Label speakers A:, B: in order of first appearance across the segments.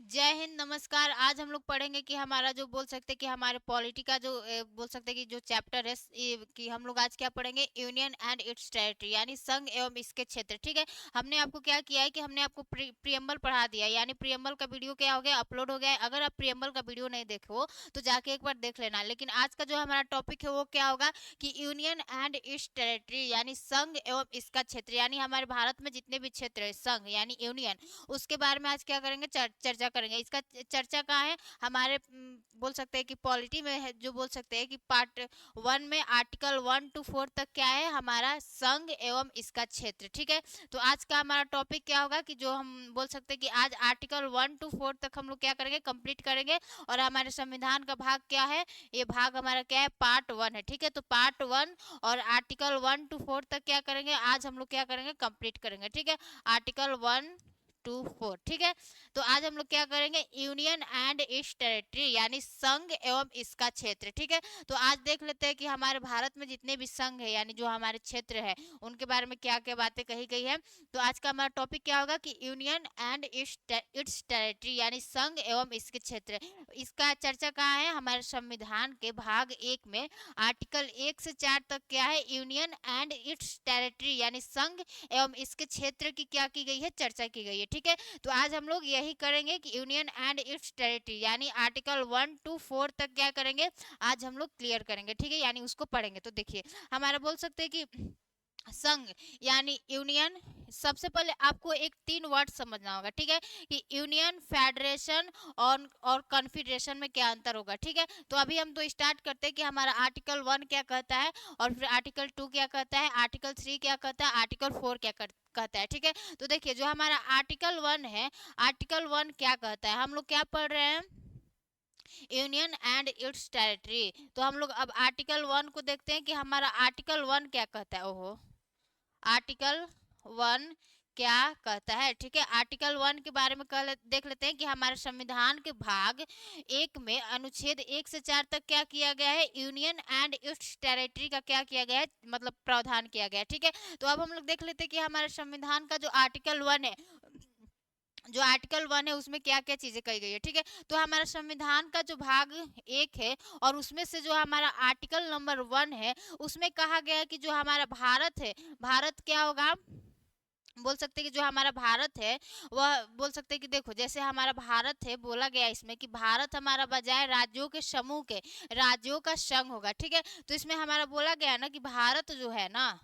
A: जय हिंद, नमस्कार। आज हम लोग पढ़ेंगे कि हमारा जो बोल सकते हैं कि हमारे पॉलिटी का जो बोल सकते हैं कि जो चैप्टर है कि हम लोग आज क्या पढ़ेंगे, यूनियन एंड इट्स टेरिटरी यानी संघ एवं इसके क्षेत्र। ठीक है, हमने आपको क्या किया है कि हमने आपको प्रियम्बल पढ़ा दिया है, यानी प्रियम्बल का वीडियो क्या हो गया, अपलोड हो गया है। अगर आप प्रियम्बल का वीडियो नहीं देखे हो तो जाके एक बार देख लेना। लेकिन आज का जो हमारा टॉपिक है वो क्या होगा कि यूनियन एंड इट्स टेरिटरी यानी संघ एवं इसका क्षेत्र, यानी हमारे भारत में जितने भी क्षेत्र है संघ यानी यूनियन, उसके बारे में आज क्या करेंगे, चर्चा करेंगे। इसका चर्चा कहाँ है, हमारे बोल सकते हैं कि पॉलिटी में है, जो बोल सकते हैं कि पार्ट 1 में आर्टिकल 1 to 4 तक क्या है हमारा संघ एवं इसका क्षेत्र। ठीक है, तो आज का हमारा टॉपिक क्या होगा कि जो हम बोल सकते हैं कि आज आर्टिकल 1 to 4 तक हम लोग क्या करेंगे, कंप्लीट करेंगे। और हमारे संविधान का भाग क्या है, ये भाग हमारा क्या है, पार्ट 1 है। ठीक है, तो पार्ट 1 और आर्टिकल 1 to 4 तक क्या करेंगे, आज हम लोग क्या करेंगे, कंप्लीट करेंगे। ठीक है, आर्टिकल 1 to 4। ठीक है, तो आज हम लोग क्या करेंगे, यूनियन एंड इट्स टेरिटरी यानी संघ एवं इसका क्षेत्र। ठीक है, तो आज देख लेते हैं कि हमारे भारत में जितने भी संघ है यानी जो हमारे क्षेत्र है उनके बारे में क्या क्या बातें कही गई है। तो आज का हमारा टॉपिक क्या होगा कि यूनियन एंड इट्स टेरिटरी यानी संघ एवं इसके क्षेत्र। इसका चर्चा कहाँ है, हमारे संविधान के भाग 1 में आर्टिकल 1 से 4 तक क्या है, यूनियन एंड इट्स टेरिटरी यानी संघ एवं इसके क्षेत्र की क्या की गई है, चर्चा की गई है। ठीक है, तो आज हम लोग यही करेंगे कि यूनियन एंड इट्स टेरिटरी यानी आर्टिकल 1 to 4 तक क्या करेंगे, आज हम लोग क्लियर करेंगे। ठीक है, यानी उसको पढ़ेंगे। तो देखिए, हमारा बोल सकते हैं कि संघ यानी यूनियन, सबसे पहले आपको एक 3 वर्ड समझना होगा। ठीक है, कि यूनियन, फेडरेशन और कॉन्फेडरेशन में क्या अंतर होगा। ठीक है, तो अभी हम तो स्टार्ट करते हैं कि हमारा आर्टिकल 1 क्या कहता है, और फिर आर्टिकल 2 क्या कहता है, आर्टिकल 3 क्या कहता है, आर्टिकल 4 क्या कहता है। ठीक है, तो देखिए जो हमारा आर्टिकल 1 है, आर्टिकल 1 क्या कहता है, हम लोग क्या पढ़ रहे हैं, यूनियन एंड इट्स टेरिटरी। तो हम लोग अब आर्टिकल 1 को देखते हैं कि हमारा आर्टिकल 1 क्या कहता है। ओहो, आर्टिकल 1 क्या कहता है। ठीक है, आर्टिकल 1 के बारे में देख लेते हैं कि हमारे संविधान के भाग 1 में अनुच्छेद 1 से 4 तक क्या किया गया है, यूनियन एंड इट्स टेरिटरी का क्या किया गया है, मतलब प्रावधान किया गया है। ठीक है, तो अब हम लोग देख लेते हैं कि हमारे संविधान का जो आर्टिकल 1 है, उसमें क्या क्या चीजें कही गई है। ठीक है, तो हमारा संविधान का जो भाग 1 है और उसमें से जो हमारा आर्टिकल नंबर 1 है, उसमें कहा गया है कि जो हमारा भारत है, भारत क्या होगा, बोल सकते हैं कि जो हमारा भारत है वह बोल सकते हैं कि देखो, जैसे हमारा भारत है, बोला गया इसमें कि भारत हमारा बजाय राज्यों के समूह के राज्यों का संघ होगा। ठीक है, तो इसमें हमारा बोला गया ना कि भारत जो है ना,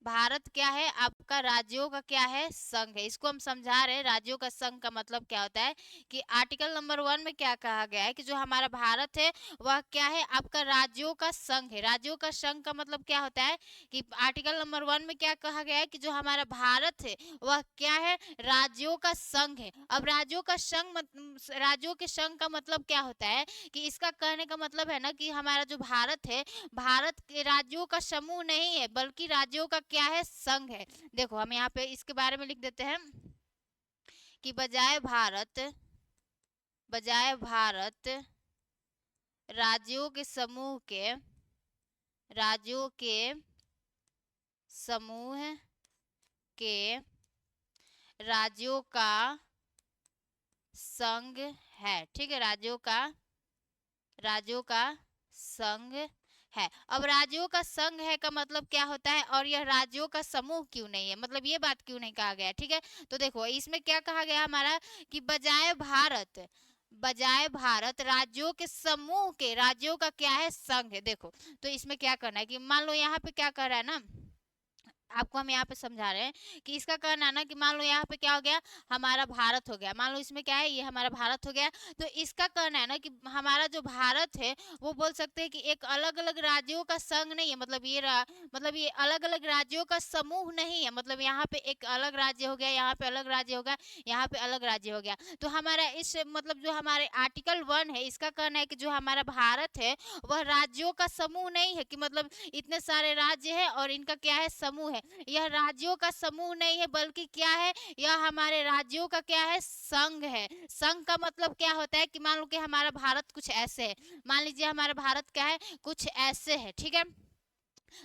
A: भारत क्या है आपका, राज्यों का क्या है, संघ है। इसको हम समझा रहे हैं, राज्यों का संघ का मतलब क्या होता है कि आर्टिकल नंबर 1 में क्या कहा गया है कि जो हमारा भारत है वह क्या है आपका, राज्यों का संघ है। राज्यों का संघ का मतलब क्या होता है कि आर्टिकल नंबर 1 में क्या कहा गया है कि जो हमारा भारत है वह क्या है, राज्यों का संघ है। अब राज्यों का संघ राज्यों के संघ का मतलब क्या होता है कि इसका कहने का मतलब है ना कि हमारा जो भारत है, भारत के राज्यों का समूह नहीं है बल्कि राज्यों का क्या है, संघ है। देखो हम यहाँ पे इसके बारे में लिख देते हैं कि बजाय भारत राज्यों के समूह के राज्यों के समूह के राज्यों का संघ है। ठीक है, राज्यों का संघ है। अब राज्यों का संघ है का मतलब क्या होता है, और यह राज्यों का समूह क्यों नहीं है, मतलब ये बात क्यों नहीं कहा गया है। ठीक है, तो देखो इसमें क्या कहा गया हमारा कि बजाय भारत राज्यों के समूह के राज्यों का क्या है, संघ है। देखो, तो इसमें क्या करना है कि मान लो यहाँ पे क्या कर रहा है ना, आपको हम यहाँ पे समझा रहे हैं कि इसका कहना है ना कि मान लो यहाँ पे क्या हो गया, हमारा भारत हो गया, मान लो इसमें क्या है, ये हमारा भारत हो गया। तो इसका कहना है ना कि हमारा जो भारत है वो बोल सकते हैं कि एक अलग अलग राज्यों का संघ नहीं है, मतलब ये अलग अलग राज्यों का समूह नहीं है। मतलब यहाँ पे एक अलग राज्य हो गया, यहाँ पे अलग राज्य हो गया, यहाँ पे अलग राज्य हो गया। तो हमारा इस मतलब जो हमारे आर्टिकल 1 है, इसका कहना है कि जो हमारा भारत है वह राज्यों का समूह नहीं है, कि मतलब इतने सारे राज्य है और इनका क्या है, समूह है। यह राज्यों का समूह नहीं है बल्कि क्या है, यह हमारे राज्यों का क्या है, संघ है। संघ का मतलब क्या होता है कि मान लो कि हमारा भारत कुछ ऐसे है, मान लीजिए हमारा भारत क्या है, कुछ ऐसे है। ठीक है,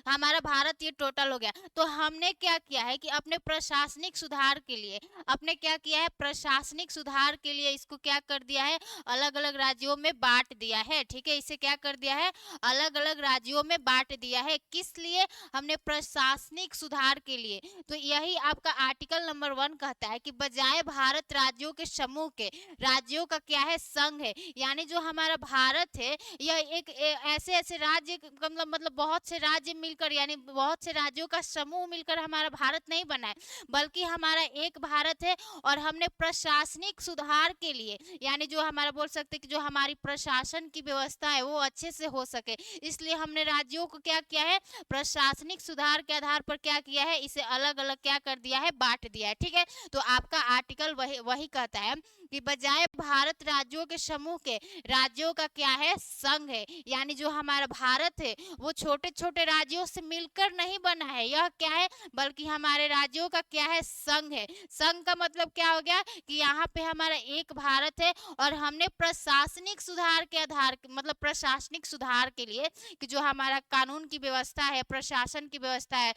A: हमारा भारत ये टोटल हो गया। तो हमने क्या किया है कि अपने प्रशासनिक सुधार के लिए, अपने क्या किया है, प्रशासनिक सुधार के लिए इसको क्या कर दिया है, अलग अलग राज्यों में बांट दिया है। ठीक है, इसे क्या कर दिया है, अलग अलग राज्यों में बांट दिया है। किस लिए, हमने प्रशासनिक सुधार के लिए। तो यही आपका आर्टिकल नंबर 1 कहता है कि बजाय भारत राज्यों के समूह के, राज्यों का क्या है, संघ है। यानी जो हमारा भारत है यह एक ऐसे ऐसे राज्य मतलब बहुत से राज्य मिलकर, यानी बहुत से राज्यों का समूह मिलकर हमारा भारत नहीं बना है, बल्कि हमारा एक भारत है। और हमने प्रशासनिक सुधार के लिए, यानी जो हमारा बोल सकते हैं कि जो हमारी प्रशासन की व्यवस्था है वो अच्छे से हो सके, इसलिए हमने राज्यों को क्या किया है, प्रशासनिक सुधार के आधार पर क्या किया है, इसे अलग अलग क्या कर दिया है, बांट दिया है। ठीक है, तो आपका आर्टिकल वही वही कहता है कि बजाय भारत राज्यों के समूह के, राज्यों का क्या है, संघ है। यानी जो हमारा भारत है वो छोटे छोटे राज्यों से मिलकर नहीं बना है, यह क्या है, बल्कि हमारे राज्यों का क्या है, संघ है। संघ का मतलब क्या हो गया कि यहाँ पे हमारा एक भारत है, और हमने प्रशासनिक सुधार के आधार, मतलब प्रशासनिक सुधार के लिए कि जो हमारा कानून की व्यवस्था है, प्रशासन की व्यवस्था है,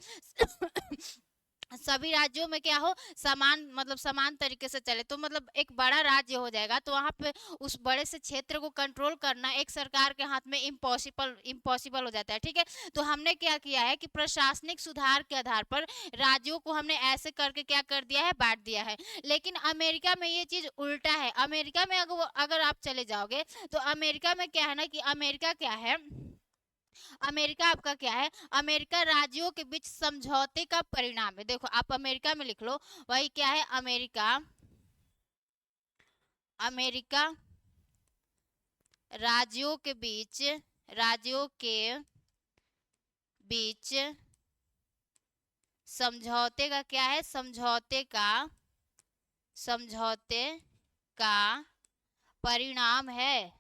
A: सभी राज्यों में क्या हो, समान, मतलब समान तरीके से चले। तो मतलब एक बड़ा राज्य हो जाएगा तो वहां पे उस बड़े से क्षेत्र को कंट्रोल करना एक सरकार के हाथ में इम्पॉसिबल इम्पॉसिबल हो जाता है। ठीक है, तो हमने क्या किया है कि प्रशासनिक सुधार के आधार पर राज्यों को हमने ऐसे करके क्या कर दिया है, बांट दिया है। लेकिन अमेरिका में ये चीज उल्टा है। अमेरिका में अगर आप चले जाओगे तो अमेरिका में क्या है ना, कि अमेरिका क्या है, अमेरिका आपका क्या है, अमेरिका राज्यों के बीच समझौते का परिणाम है। देखो आप अमेरिका में लिख लो, वही क्या है, अमेरिका, अमेरिका राज्यों के बीच, राज्यों के बीच समझौते का क्या है, समझौते का परिणाम है।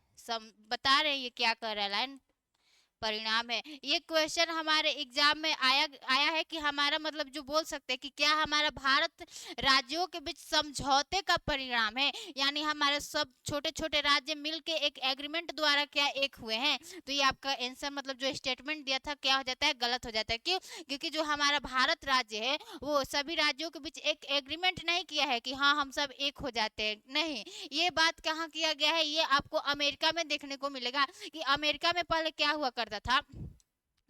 A: बता रहे हैं ये क्या कर रहा है लाइन, परिणाम है। ये क्वेश्चन हमारे एग्जाम में आया आया है कि हमारा मतलब जो बोल सकते हैं कि क्या हमारा भारत राज्यों के बीच समझौते का परिणाम है, यानी हमारे सब छोटे छोटे राज्य मिलके एक एग्रीमेंट द्वारा क्या एक हुए हैं। तो ये आपका आंसर, मतलब जो स्टेटमेंट दिया था क्या हो जाता है, गलत हो जाता है। क्यों, क्योंकि जो हमारा भारत राज्य है वो सभी राज्यों के बीच एक एग्रीमेंट नहीं किया है कि हाँ हम सब एक हो जाते हैं, नहीं। ये बात कहाँ किया गया है, ये आपको अमेरिका में देखने को मिलेगा कि अमेरिका में पहले क्या हुआ करता था।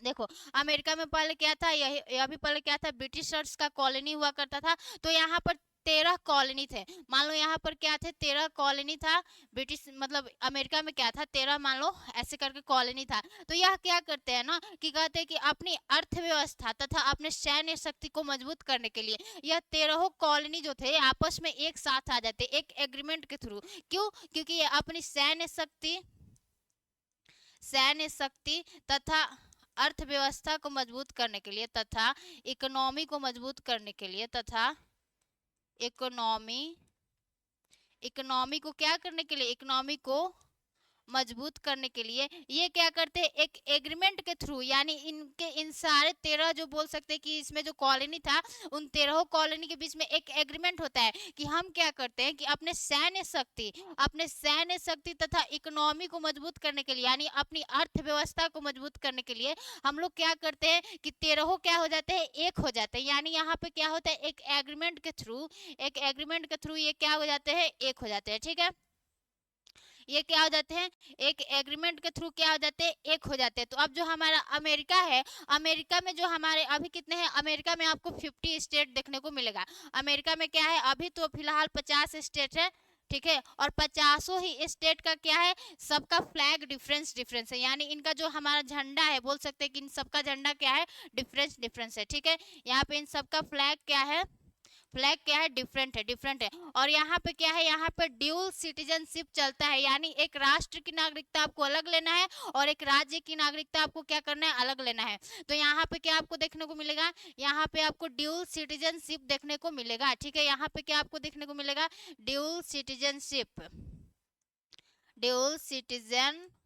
A: देखो अमेरिका में पहले क्या था, यही अभी पहले क्या था, ब्रिटिशर्स का कॉलोनी हुआ करता था। तो यहाँ पर 13 कॉलोनी थे। मान लो यहाँ पर क्या थे, 13 कॉलोनी था। ब्रिटिश मतलब अमेरिका में क्या था, 13 मान लो ऐसे करके कॉलोनी था। तो यह क्या करते हैं ना, कि कहते हैं कि अपनी अर्थव्यवस्था तथा अपने सैन्य शक्ति को मजबूत करने के लिए यह 13 कॉलोनी जो थे आपस में एक साथ आ जाते एक एग्रीमेंट के थ्रू। क्यों, क्योंकि ये अपनी सैन्य शक्ति तथा अर्थव्यवस्था को मजबूत करने के लिए, तथा इकोनॉमी को मजबूत करने के लिए, तथा इकोनॉमी इकोनॉमी को क्या करने के लिए, इकोनॉमी को मजबूत करने के लिए ये क्या करते हैं, एक एग्रीमेंट के थ्रू, यानी इनके इन सारे 13 जो बोल सकते हैं कि इसमें जो कॉलोनी था उन 13 कॉलोनी के बीच में एक एग्रीमेंट होता है कि हम क्या करते हैं कि अपने सैन्य शक्ति तथा इकोनॉमी को मजबूत करने के लिए, यानी अपनी अर्थव्यवस्था को मजबूत करने के लिए हम लोग क्या करते हैं कि 13 क्या हो जाते हैं, एक हो जाते हैं। यानी यहाँ पे क्या होता है, एक एग्रीमेंट के थ्रू ये क्या हो जाते हैं, एक हो जाते हैं। ठीक है, ये क्या हो जाते हैं, एक एग्रीमेंट के थ्रू क्या हो जाते हैं, एक हो जाते हैं। तो अब जो हमारा अमेरिका है, अमेरिका में जो हमारे अभी कितने हैं, अमेरिका में आपको 50 स्टेट देखने को मिलेगा। अमेरिका में क्या है, अभी तो फिलहाल 50 स्टेट है। ठीक है, और 50 ही स्टेट का क्या है, सबका फ्लैग डिफरेंस है। यानी इनका जो हमारा झंडा है, बोल सकते हैं कि इन सबका झंडा क्या है, डिफरेंस है। ठीक है, यहाँ पे इन सबका फ्लैग क्या है, फ्लैग क्या है, डिफरेंट है। और यहाँ पे क्या है, यहाँ पे ड्यूल सिटीजनशिप चलता है, यानी एक राष्ट्र की नागरिकता आपको अलग लेना है और एक राज्य की नागरिकता आपको क्या करना है, अलग लेना है। तो यहाँ पे क्या आपको देखने को मिलेगा, यहाँ पे आपको ड्यूल सिटीजनशिप देखने को मिलेगा। ठीक है, यहाँ पे क्या आपको देखने को मिलेगा, dual citizenship, dual citizenship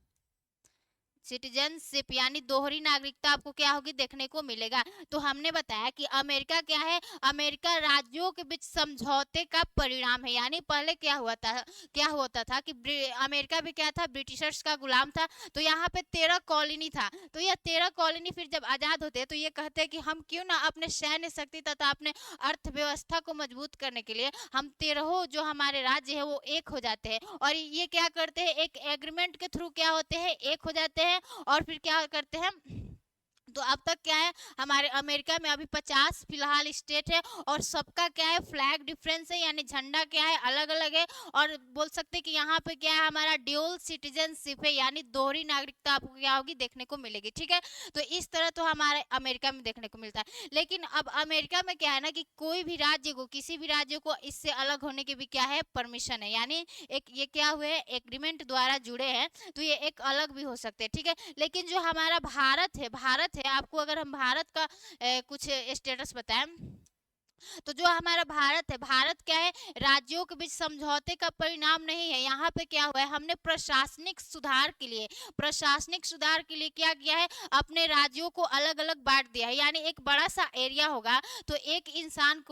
A: citizenship यानी दोहरी नागरिकता आपको क्या होगी, देखने को मिलेगा। तो हमने बताया कि अमेरिका क्या है, अमेरिका राज्यों के बीच समझौते का परिणाम है। यानी पहले क्या होता था कि अमेरिका भी क्या था, ब्रिटिशर्स का गुलाम था। तो यहाँ पे 13 कॉलोनी था। तो यह 13 कॉलोनी फिर जब आजाद होते हैं तो ये कहते हैं कि हम क्यों ना अपने सैन्य शक्ति तथा अपने अर्थव्यवस्था को मजबूत करने के लिए हम 13 जो हमारे राज्य है वो एक हो जाते हैं। और ये क्या करते हैं, एक एग्रीमेंट के थ्रू क्या होते हैं, एक हो जाते हैं। और फिर क्या करते हैं, तो अब तक क्या है, हमारे अमेरिका में अभी 50 फिलहाल स्टेट है और सबका क्या है, फ्लैग डिफरेंस है, यानी झंडा क्या है, अलग अलग है। और बोल सकते हैं कि यहाँ पे क्या है, हमारा ड्यूल सिटीजनशिप है, यानी दोहरी नागरिकता आपको क्या होगी, देखने को मिलेगी। ठीक है, तो इस तरह तो हमारे अमेरिका में देखने को मिलता है। लेकिन अब अमेरिका में क्या है ना कि कोई भी राज्य को, किसी भी राज्य को इससे अलग होने की भी क्या है, परमिशन है। यानी एक ये क्या हुए, एग्रीमेंट द्वारा जुड़े हैं, तो ये एक अलग भी हो सकते हैं। ठीक है, लेकिन जो हमारा भारत है, आपको अगर हम भारत का कुछ स्टेटस बताएं, तो जो हमारा भारत है, भारत क्या है, राज्यों के बीच समझौते का परिणाम नहीं है। यहाँ पे क्या हुआ है, हमने प्रशासनिक सुधार के लिए क्या किया है, अपने राज्यों को अलग अलग बांट दिया है। यानी एक बड़ा सा एरिया होगा तो एक इंसान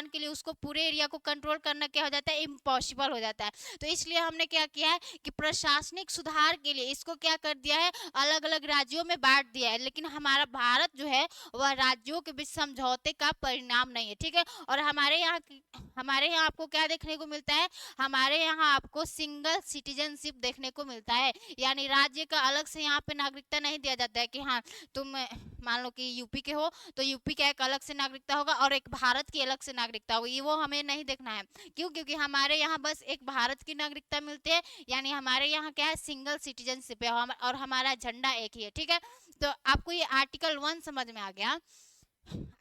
A: के लिए उसको पूरे एरिया को कंट्रोल करना क्या हो जाता है, इम्पॉसिबल हो जाता है। तो इसलिए हमने क्या किया है कि प्रशासनिक सुधार के लिए इसको क्या कर दिया है, अलग अलग राज्यों में बांट दिया है। लेकिन हमारा भारत जो है वह राज्यों के बीच समझौते का परिणाम नहीं है। ठीक है, और हमारे यहाँ आपको क्या देखने को मिलता है, हमारे यहाँ आपको सिंगल सिटीजनशिप देखने को मिलता है। यानी राज्य का अलग से यहाँ पे नागरिकता नहीं दिया जाता है कि हाँ तुम मान लो कि यूपी के हो तो यूपी का एक अलग से नागरिकता होगा और एक भारत की अलग से नागरिकता होगी, वो हमें नहीं देखना है। क्यों, क्योंकि हमारे यहाँ बस एक भारत की नागरिकता मिलती है। यानी हमारे यहाँ क्या है, सिंगल सिटीजनशिप है और हमारा झंडा एक ही है। ठीक है, तो आपको ये आर्टिकल 1 समझ में आ गया।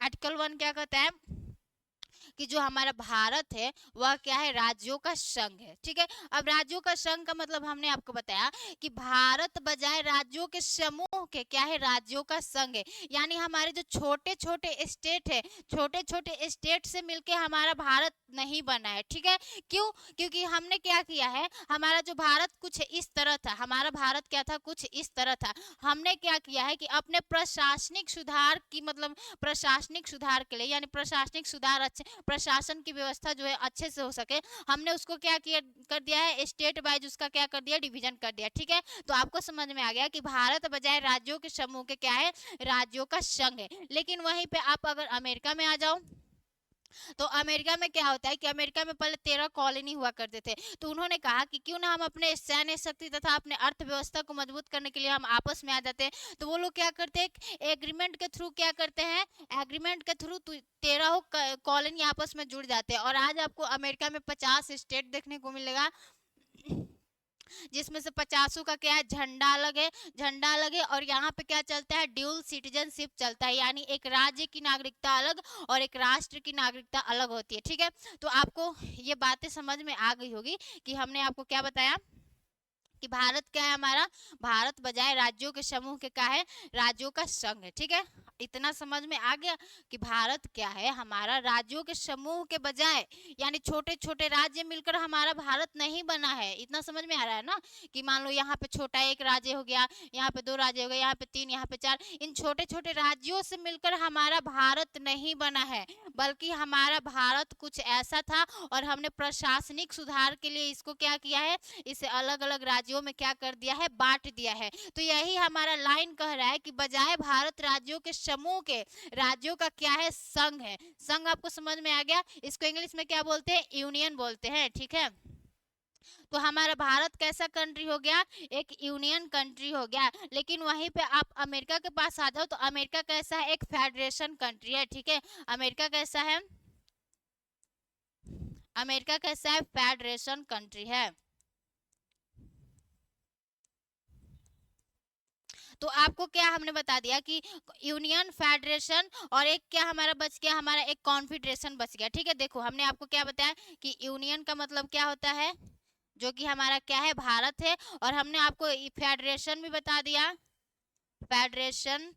A: आर्टिकल 1 क्या कहता है कि जो हमारा भारत है वह क्या है, राज्यों का संघ है। ठीक है, अब राज्यों का संघ का मतलब हमने आपको बताया कि भारत बजाय राज्यों के समूह के क्या है, राज्यों का संघ है। यानी हमारे जो छोटे छोटे स्टेट है, छोटे छोटे स्टेट से मिलके हमारा भारत नहीं बना है। ठीक है, क्यों, क्योंकि हमने क्या किया है, हमारा जो भारत कुछ इस तरह था, हमारा भारत क्या था, कुछ इस तरह था। हमने क्या किया है कि अपने प्रशासनिक सुधार की मतलब प्रशासनिक सुधार के लिए, यानी प्रशासनिक सुधार अच्छे प्रशासन की व्यवस्था जो है अच्छे से हो सके, हमने उसको क्या किया कर दिया है, स्टेट वाइज उसका क्या कर दिया, डिवीजन कर दिया। ठीक है, तो आपको समझ में आ गया कि भारत बजाय राज्यों के समूह के क्या है, राज्यों का संघ है। लेकिन वहीं पे आप अगर अमेरिका में आ जाओ तो अमेरिका में क्या होता है कि अमेरिका में पहले 13 कॉलोनी हुआ करते थे। तो उन्होंने कहा कि क्यों ना हम अपने सैन्य शक्ति तथा अपने अर्थव्यवस्था को मजबूत करने के लिए हम आपस में आ जाते हैं। तो वो लोग क्या करते हैं, एग्रीमेंट के थ्रू क्या करते हैं, एग्रीमेंट के थ्रू 13 कॉलोनी आपस में जुड़ जाते हैं। और आज आपको अमेरिका में 50 स्टेट देखने को मिलेगा, जिसमें से 50 का क्या है, झंडा अलग है। और यहाँ पे क्या चलता है, ड्यूल सिटीजनशिप चलता है। यानी एक राज्य की नागरिकता अलग और एक राष्ट्र की नागरिकता अलग होती है। ठीक है, तो आपको ये बातें समझ में आ गई होगी कि हमने आपको क्या बताया कि भारत क्या है, हमारा भारत बजाय राज्यों के समूह के क्या है, राज्यों का संघ है। ठीक है, इतना समझ में आ गया कि भारत क्या है, हमारा राज्यों के समूह के बजाय, यानी छोटे छोटे राज्य मिलकर हमारा भारत नहीं बना है। इतना समझ में आ रहा है ना, कि मान लो यहाँ पे छोटा एक राज्य हो गया, यहाँ पे 2 राज्य हो गए, यहाँ पे 3, यहाँ पे 4, इन छोटे छोटे राज्यों से मिलकर हमारा भारत नहीं बना है, बल्कि हमारा भारत कुछ ऐसा था और हमने प्रशासनिक सुधार के लिए इसको क्या किया है, इसे अलग अलग राज्यों में क्या कर दिया है, बांट दिया है। तो यही हमारा लाइन कह रहा है कि बजाय भारत राज्यों के समूह के, राज्यों का क्या है, संघ है। संघ आपको समझ में आ गया, इसको इंग्लिश में क्या बोलते हैं, यूनियन बोलते हैं। ठीक है, तो हमारा भारत कैसा कंट्री हो गया, एक यूनियन कंट्री हो गया। लेकिन वहीं पे आप अमेरिका के पास आ जाओ तो अमेरिका कैसा है, एक फेडरेशन कंट्री है। ठीक है, अमेरिका कैसा है, अमेरिका कैसा है, फेडरेशन कंट्री है। तो आपको क्या हमने बता दिया कि यूनियन, फेडरेशन और एक क्या हमारा बच गया, हमारा एक कॉन्फेडरेशन बच गया। ठीक है, देखो हमने आपको क्या बताया कि यूनियन का मतलब क्या होता है, जो कि हमारा क्या है, भारत है। और हमने आपको फेडरेशन भी बता दिया, फेडरेशन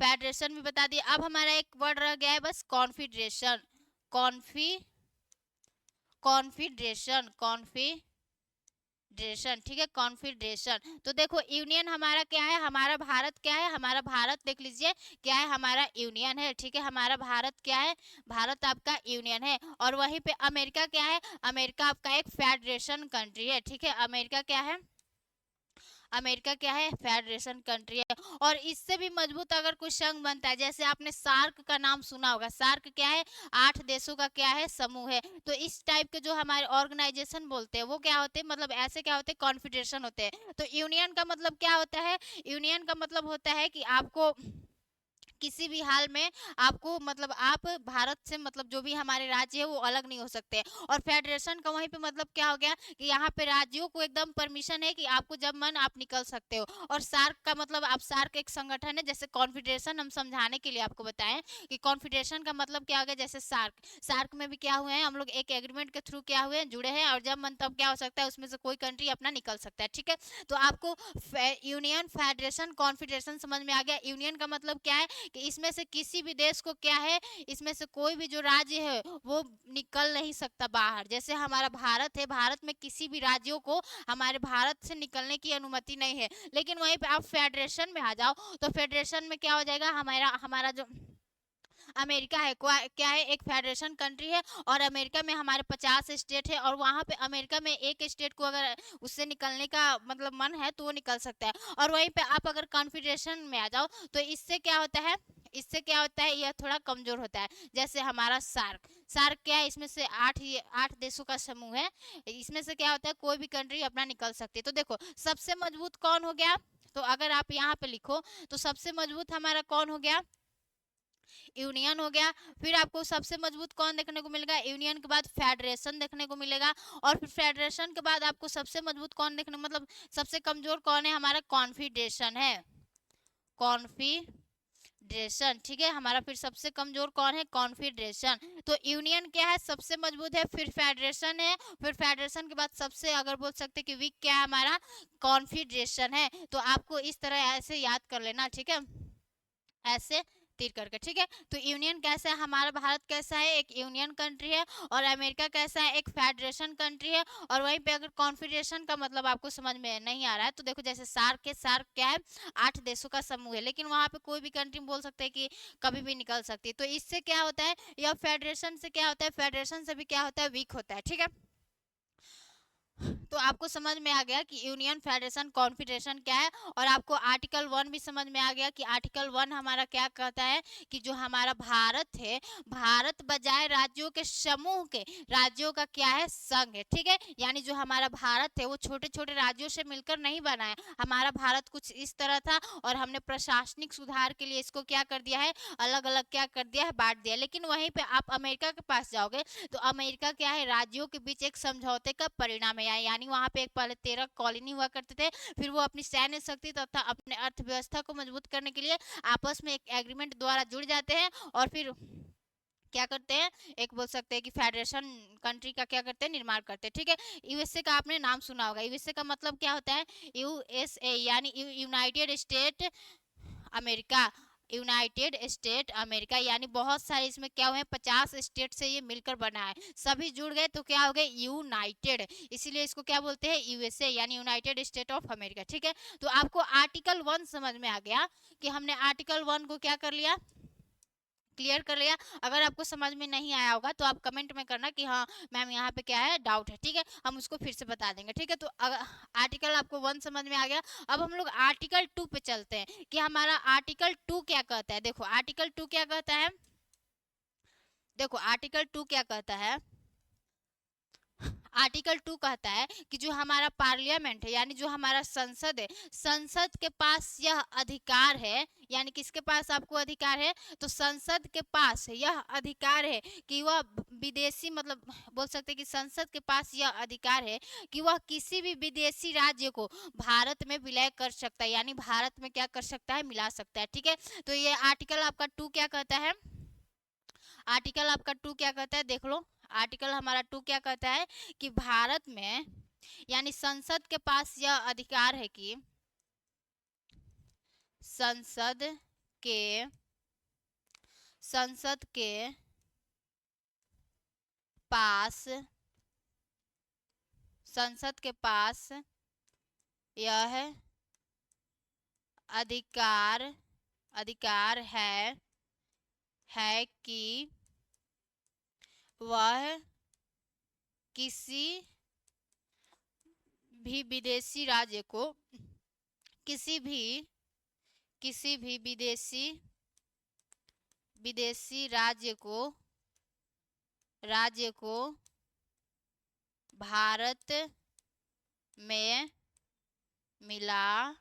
A: फेडरेशन भी बता दिया। अब हमारा एक वर्ड रह गया है बस, कॉन्फेडरेशन, कॉन्फी कॉन्फेडरेशन ड्रेशन, ठीक है, कॉन्फेडरेशन। तो देखो यूनियन हमारा क्या है, हमारा भारत क्या है, हमारा भारत देख लीजिए क्या है, हमारा यूनियन है, ठीक है, हमारा भारत क्या है, भारत आपका यूनियन है। और वहीं पे अमेरिका क्या है, अमेरिका आपका एक फेडरेशन कंट्री है, ठीक है, अमेरिका क्या है, अमेरिका क्या है, फेडरेशन कंट्री है। और इससे भी मजबूत अगर कोई संघ बनता है, जैसे आपने सार्क का नाम सुना होगा, सार्क क्या है, 8 देशों का क्या है, समूह है। तो इस टाइप के जो हमारे ऑर्गेनाइजेशन बोलते हैं वो क्या होते हैं, मतलब ऐसे क्या होते हैं, कॉन्फेडरेशन होते हैं। तो यूनियन का मतलब क्या होता है, यूनियन का मतलब होता है कि आपको किसी भी हाल में आपको मतलब आप भारत से मतलब जो भी हमारे राज्य है वो अलग नहीं हो सकते। और फेडरेशन का वहीं पे मतलब क्या हो गया कि यहाँ पे राज्यों को एकदम परमिशन है कि आपको जब मन आप निकल सकते हो। और सार्क का मतलब आप सार्क एक संगठन है, जैसे कॉन्फेडरेशन हम समझाने के लिए आपको बताएं कि कॉन्फेडरेशन का मतलब क्या हो गया, जैसे सार्क, सार्क में भी क्या हुए हैं हम लोग, एक एग्रीमेंट के थ्रू क्या हुए हैं, जुड़े हैं, और जब मन तब क्या हो सकता है उसमें से कोई कंट्री अपना निकल सकता है, ठीक है। तो आपको यूनियन, फेडरेशन, कॉन्फेडरेशन समझ में आ गया। यूनियन का मतलब क्या है कि इसमें से किसी भी देश को क्या है, इसमें से कोई भी जो राज्य है वो निकल नहीं सकता बाहर। जैसे हमारा भारत है, भारत में किसी भी राज्यों को हमारे भारत से निकलने की अनुमति नहीं है। लेकिन वहीं पे आप फेडरेशन में आ जाओ तो फेडरेशन में क्या हो जाएगा, हमारा हमारा जो अमेरिका है क्या है, एक फेडरेशन कंट्री है। और अमेरिका में हमारे 50 स्टेट है, और वहां पे अमेरिका में एक स्टेट को अगर उससे निकलने का मतलब मन है तो वो निकल सकता है। और वहीं पे आप अगर कॉन्फेडरेशन में आ जाओ तो इससे क्या होता है, इससे क्या होता है, यह थोड़ा कमजोर होता है। जैसे हमारा सार्क, सार्क क्या है, इसमें से 8 देशों का समूह है। इसमें से क्या होता है, कोई भी कंट्री अपना निकल सकती है। तो देखो सबसे मजबूत कौन हो गया, तो अगर आप यहाँ पे लिखो तो सबसे मजबूत हमारा कौन हो गया, यूनियन हो गया। फिर आपको सबसे मजबूत कौन देखने को मिलेगा, यूनियन के बाद फेडरेशन देखने को मिलेगा। और फिर फेडरेशन के बाद आपको सबसे मजबूत कौन देखने, मतलब सबसे कमजोर कौन है, हमारा कॉन्फेडरेशन है, कॉन्फेडरेशन, ठीक है, हमारा फिर सबसे कमजोर कौन है, कॉन्फेडरेशन। तो यूनियन क्या है, सबसे मजबूत है, फिर फेडरेशन है, फिर फेडरेशन के बाद सबसे अगर बोल सकते हैं कि वीक क्या है, हमारा कॉन्फेडरेशन है। तो आपको इस तरह ऐसे याद कर लेना, ठीक है, ऐसे तीर करके, ठीक है। तो यूनियन कैसा है, हमारा भारत कैसा है, एक यूनियन कंट्री है। और अमेरिका कैसा है, एक फेडरेशन कंट्री है। और वहीं पे अगर कॉन्फेडरेशन का मतलब आपको समझ में नहीं आ रहा है तो देखो जैसे सार्क है, सार्क क्या है, 8 देशों का समूह है, लेकिन वहां पे कोई भी कंट्री बोल सकते हैं कि कभी भी निकल सकती है। तो इससे क्या होता है, या फेडरेशन से क्या होता है, फेडरेशन से भी क्या होता है, वीक होता है, ठीक है। तो आपको समझ में आ गया कि यूनियन, फेडरेशन, कॉन्फेडरेशन क्या है। और आपको आर्टिकल 1 भी समझ में आ गया कि आर्टिकल 1 हमारा क्या कहता है कि जो हमारा भारत है, भारत बजाय राज्यों के समूह के, राज्यों का क्या है, संघ है, ठीक है। यानी जो हमारा भारत है वो छोटे छोटे राज्यों से मिलकर नहीं बना है। हमारा भारत कुछ इस तरह था और हमने प्रशासनिक सुधार के लिए इसको क्या कर दिया है, अलग अलग क्या कर दिया है, बांट दिया। लेकिन वहीं पे आप अमेरिका के पास जाओगे तो अमेरिका क्या है, राज्यों के बीच एक समझौते का परिणाम है। यानी वहां पे एक पहले 13 कॉलोनी हुआ करते थे, फिर वो अपनी सैन्य शक्ति तथा अपने अर्थव्यवस्था को मजबूत करने के लिए आपस में एक एग्रीमेंट द्वारा जुड़ जाते हैं। और फिर क्या करते हैं, एक बोल सकते हैं कि फेडरेशन कंट्री का क्या करते हैं, निर्माण करते हैं, ठीक है। यूएसए का आपने नाम सुना होगा, यूएसए का मतलब क्या होता है, यूएसए यानी United state America, United state America. यानी बहुत सारे इसमें क्या हुए हैं, 50 स्टेट से ये मिलकर बना है, सभी जुड़ गए तो क्या हो गए, यूनाइटेड। इसीलिए इसको क्या बोलते हैं, यूएसए यानी यूनाइटेड स्टेट ऑफ अमेरिका, ठीक है। तो आपको आर्टिकल 1 समझ में आ गया कि हमने आर्टिकल 1 को क्या कर लिया, क्लियर कर लिया। अगर आपको समझ में नहीं आया होगा तो आप कमेंट में करना कि हाँ मैम यहाँ पे क्या है, डाउट है, ठीक है, हम उसको फिर से बता देंगे, ठीक है। तो आर्टिकल आपको 1 समझ में आ गया। अब हम लोग आर्टिकल 2 पे चलते हैं कि हमारा आर्टिकल 2 क्या कहता है। देखो आर्टिकल 2 क्या कहता है, देखो आर्टिकल 2 क्या कहता है, आर्टिकल 2 कहता है कि जो हमारा पार्लियामेंट है यानी जो हमारा संसद है, संसद के पास यह अधिकार है, यानी किसके पास आपको अधिकार है, तो संसद के पास यह अधिकार है कि वह विदेशी, मतलब बोल सकते हैं कि संसद के पास यह अधिकार है कि वह किसी भी विदेशी राज्य को भारत में विलय कर सकता है, यानी भारत में क्या कर सकता है, मिला सकता है, ठीक है। तो ये आर्टिकल आपका 2 क्या कहता है, आर्टिकल आपका 2 क्या कहता है, देख लो। आर्टिकल हमारा 2 क्या कहता है कि भारत में यानी संसद के पास यह अधिकार है कि संसद के संसद के पास संसद के पास यह अधिकार अधिकार है कि वह किसी भी विदेशी राज्य को किसी भी विदेशी राज्य को भारत में मिला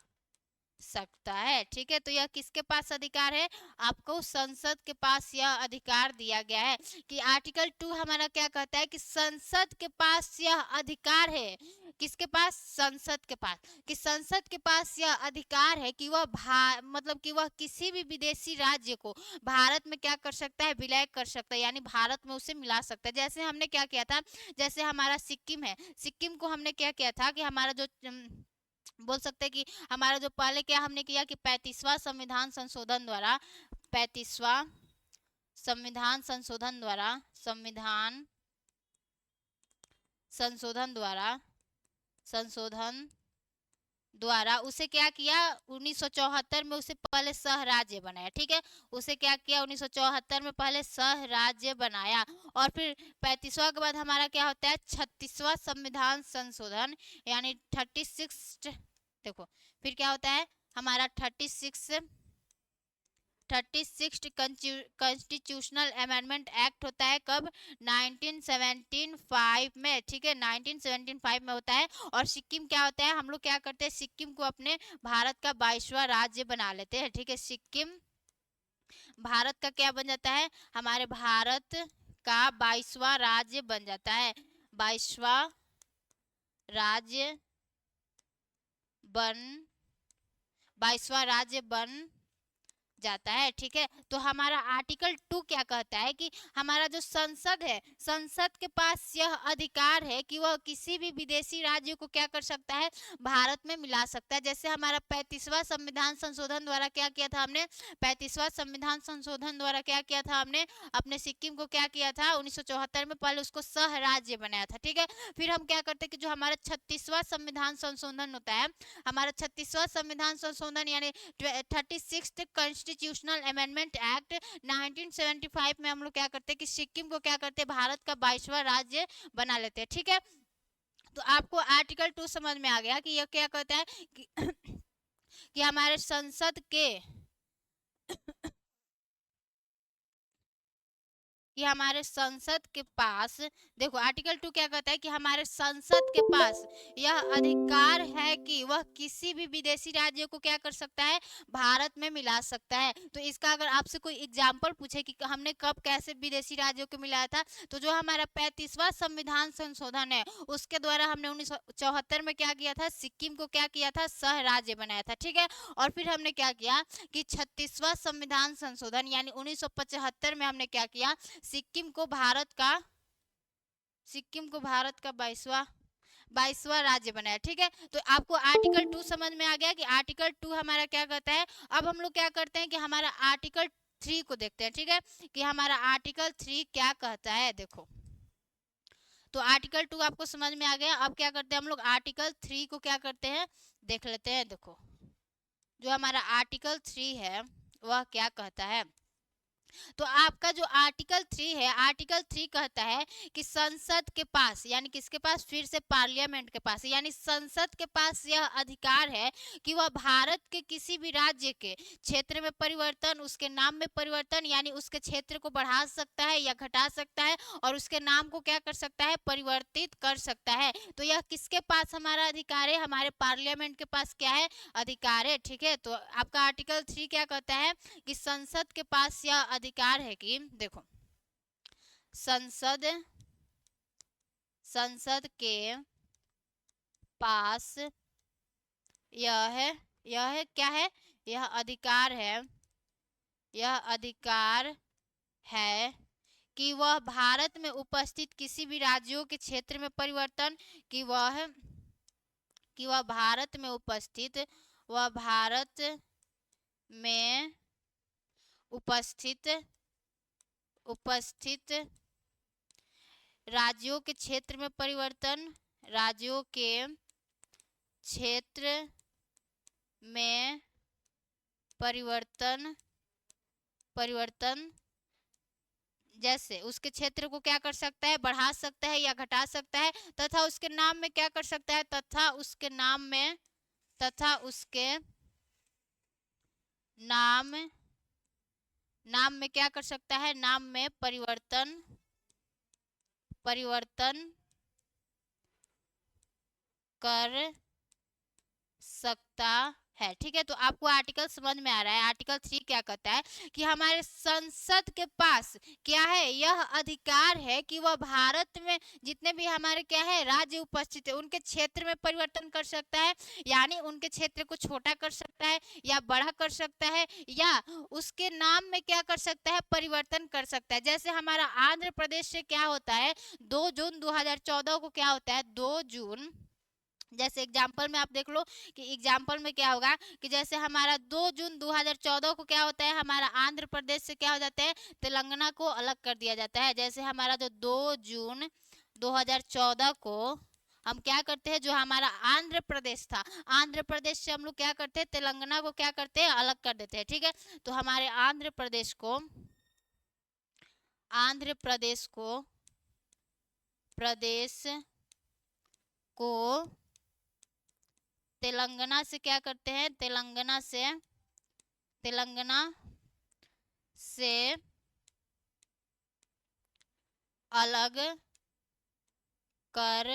A: सकता है। ठीक है, तो यह किसके पास अधिकार है? आपको संसद के पास यह अधिकार दिया गया है कि आर्टिकल 2 हमारा क्या कहता है कि संसद के पास यह अधिकार है। किसके पास? संसद के पास। कि संसद के पास यह अधिकार है कि वह मतलब कि वह किसी भी विदेशी राज्य को भारत में क्या कर सकता है? विलय कर सकता है, यानी भारत में उसे मिला सकता है। जैसे हमने क्या किया था, जैसे हमारा सिक्किम है, सिक्किम को हमने क्या किया था कि हमारा जो बोल सकते हैं कि हमारा जो पहले क्या हमने किया कि 35वां संविधान संशोधन द्वारा 35वां संविधान संशोधन द्वारा उसे क्या किया 1974 में, उसे पहले सह राज्य बनाया। ठीक है, उसे क्या किया 1974 में पहले सह राज्य बनाया। और फिर 35वां के बाद हमारा क्या होता है 36वां संविधान संशोधन, यानी 36 देखो फिर क्या होता है हमारा 36 कॉन्स्टिट्यूशनल अमेंडमेंट एक्ट होता है कब? 1975 में। ठीक है, 1975 में होता है। और सिक्किम क्या होता है, हम लोग क्या करते हैं सिक्किम को अपने भारत का 22वां राज्य बना लेते हैं। ठीक है, सिक्किम भारत का क्या बन जाता है? हमारे भारत का 22वां राज्य बन जाता है। 22वां राज्य बन जाता है। ठीक है, तो हमारा आर्टिकल 2 क्या कहता है कि हमारा जो संसद है, संसद के पास यह अधिकार है कि वह किसी भी विदेशी राज्य को क्या कर सकता है? भारत में मिला सकता है। जैसे हमारा 35वां संविधान संशोधन द्वारा क्या किया था हमने? 35वां संविधान संशोधन द्वारा क्या किया था हमने? अपने सिक्किम को क्या किया था 1974 में पहले उसको सह राज्य बनाया था। ठीक है, फिर हम क्या करते हैं कि जो हमारा 36वां संविधान संशोधन होता है, हमारा 36वां संविधान संशोधन यानी 36 कॉन्स्टिट्यूशनल अमेंडमेंट एक्ट 1975 में हम लोग क्या करते हैं कि सिक्किम को क्या करते हैं भारत का 22वां राज्य बना लेते हैं। ठीक है, तो आपको आर्टिकल 2 समझ में आ गया कि यह क्या कहता है कि हमारे संसद के कि हमारे संसद के पास देखो आर्टिकल 2 क्या कहता है कि हमारे संसद के पास यह अधिकार है कि वह किसी भी विदेशी राज्य को क्या कर सकता है? भारत में मिला सकता है। तो इसका अगर आपसे कोई एग्जांपल पूछे कि हमने कब कैसे विदेशी राज्यों को मिलाया था, तो जो हमारा 35वां संविधान संशोधन है उसके द्वारा हमने 1974 में क्या किया था? सिक्किम को क्या किया था? सह राज्य बनाया था। ठीक है, और फिर हमने क्या किया कि 36वां संविधान संशोधन यानी 1975 में हमने क्या किया सिक्किम को भारत का 22वां राज्य बनाया। ठीक है, तो आपको आर्टिकल 2 समझ में आ गया कि आर्टिकल 2 हमारा क्या कहता है। अब हम लोग क्या करते हैं कि हमारा आर्टिकल 3 को देखते हैं। ठीक है, कि हमारा आर्टिकल 3 क्या कहता है। देखो तो आर्टिकल 2 आपको समझ में आ गया। अब क्या करते हैं हम लोग आर्टिकल 3 को क्या करते हैं देख लेते हैं। देखो जो हमारा आर्टिकल 3 है वह क्या कहता है। तो आपका जो आर्टिकल 3 है, आर्टिकल 3 कहता है कि संसद के पास यानी किसके पास? फिर से पार्लियामेंट के पास, यानी संसद के पास यह अधिकार है कि वह भारत के किसी भी राज्य के क्षेत्र में परिवर्तन, उसके नाम में परिवर्तन यानी उसके क्षेत्र को बढ़ा सकता है या घटा सकता है, और उसके नाम को क्या कर सकता है? परिवर्तित कर सकता है। तो यह किसके पास हमारा अधिकार है? हमारे पार्लियामेंट के पास क्या है? अधिकार है। ठीक है, तो आपका आर्टिकल 3 क्या कहता है कि संसद के पास यह अधिकार है कि देखो संसद के पास यह क्या है? यह अधिकार है कि वह भारत में उपस्थित किसी भी राज्यों के क्षेत्र में परिवर्तन कि वह भारत में उपस्थित राज्यों के क्षेत्र में परिवर्तन राज्यों के क्षेत्र में परिवर्तन जैसे उसके क्षेत्र को क्या कर सकता है, बढ़ा सकता है या घटा सकता है, तथा उसके नाम में क्या कर सकता है, तथा उसके नाम में क्या कर सकता है, नाम में परिवर्तन कर सकता है। ठीक है, तो आपको आर्टिकल समझ में आ रहा है। आर्टिकल 3 क्या कहता है कि हमारे संसद के पास क्या है, यह अधिकार है कि वह भारत में जितने भी हमारे क्या है राज्य उपस्थित है उनके क्षेत्र में परिवर्तन कर सकता है, यानी उनके क्षेत्र को छोटा कर सकता है या बड़ा कर सकता है, या उसके नाम में क्या कर सकता है, परिवर्तन कर सकता है। जैसे हमारा आंध्र प्रदेश से क्या होता है, 2 जून 2014 को क्या होता है, 2 जून, जैसे एग्जाम्पल में आप देख लो कि एग्जाम्पल में क्या होगा कि जैसे हमारा 2 जून 2014 को क्या होता है, हमारा आंध्र प्रदेश से क्या हो जाता है, तेलंगाना को अलग कर दिया जाता है। जैसे हमारा जो 2 जून 2014 को हम क्या करते हैं, जो हमारा आंध्र प्रदेश था, आंध्र प्रदेश से हम लोग क्या करते हैं, तेलंगाना को क्या करते हैं, अलग कर देते हैं। ठीक है, तो हमारे आंध्र प्रदेश को तेलंगाना से क्या करते हैं, तेलंगाना से अलग कर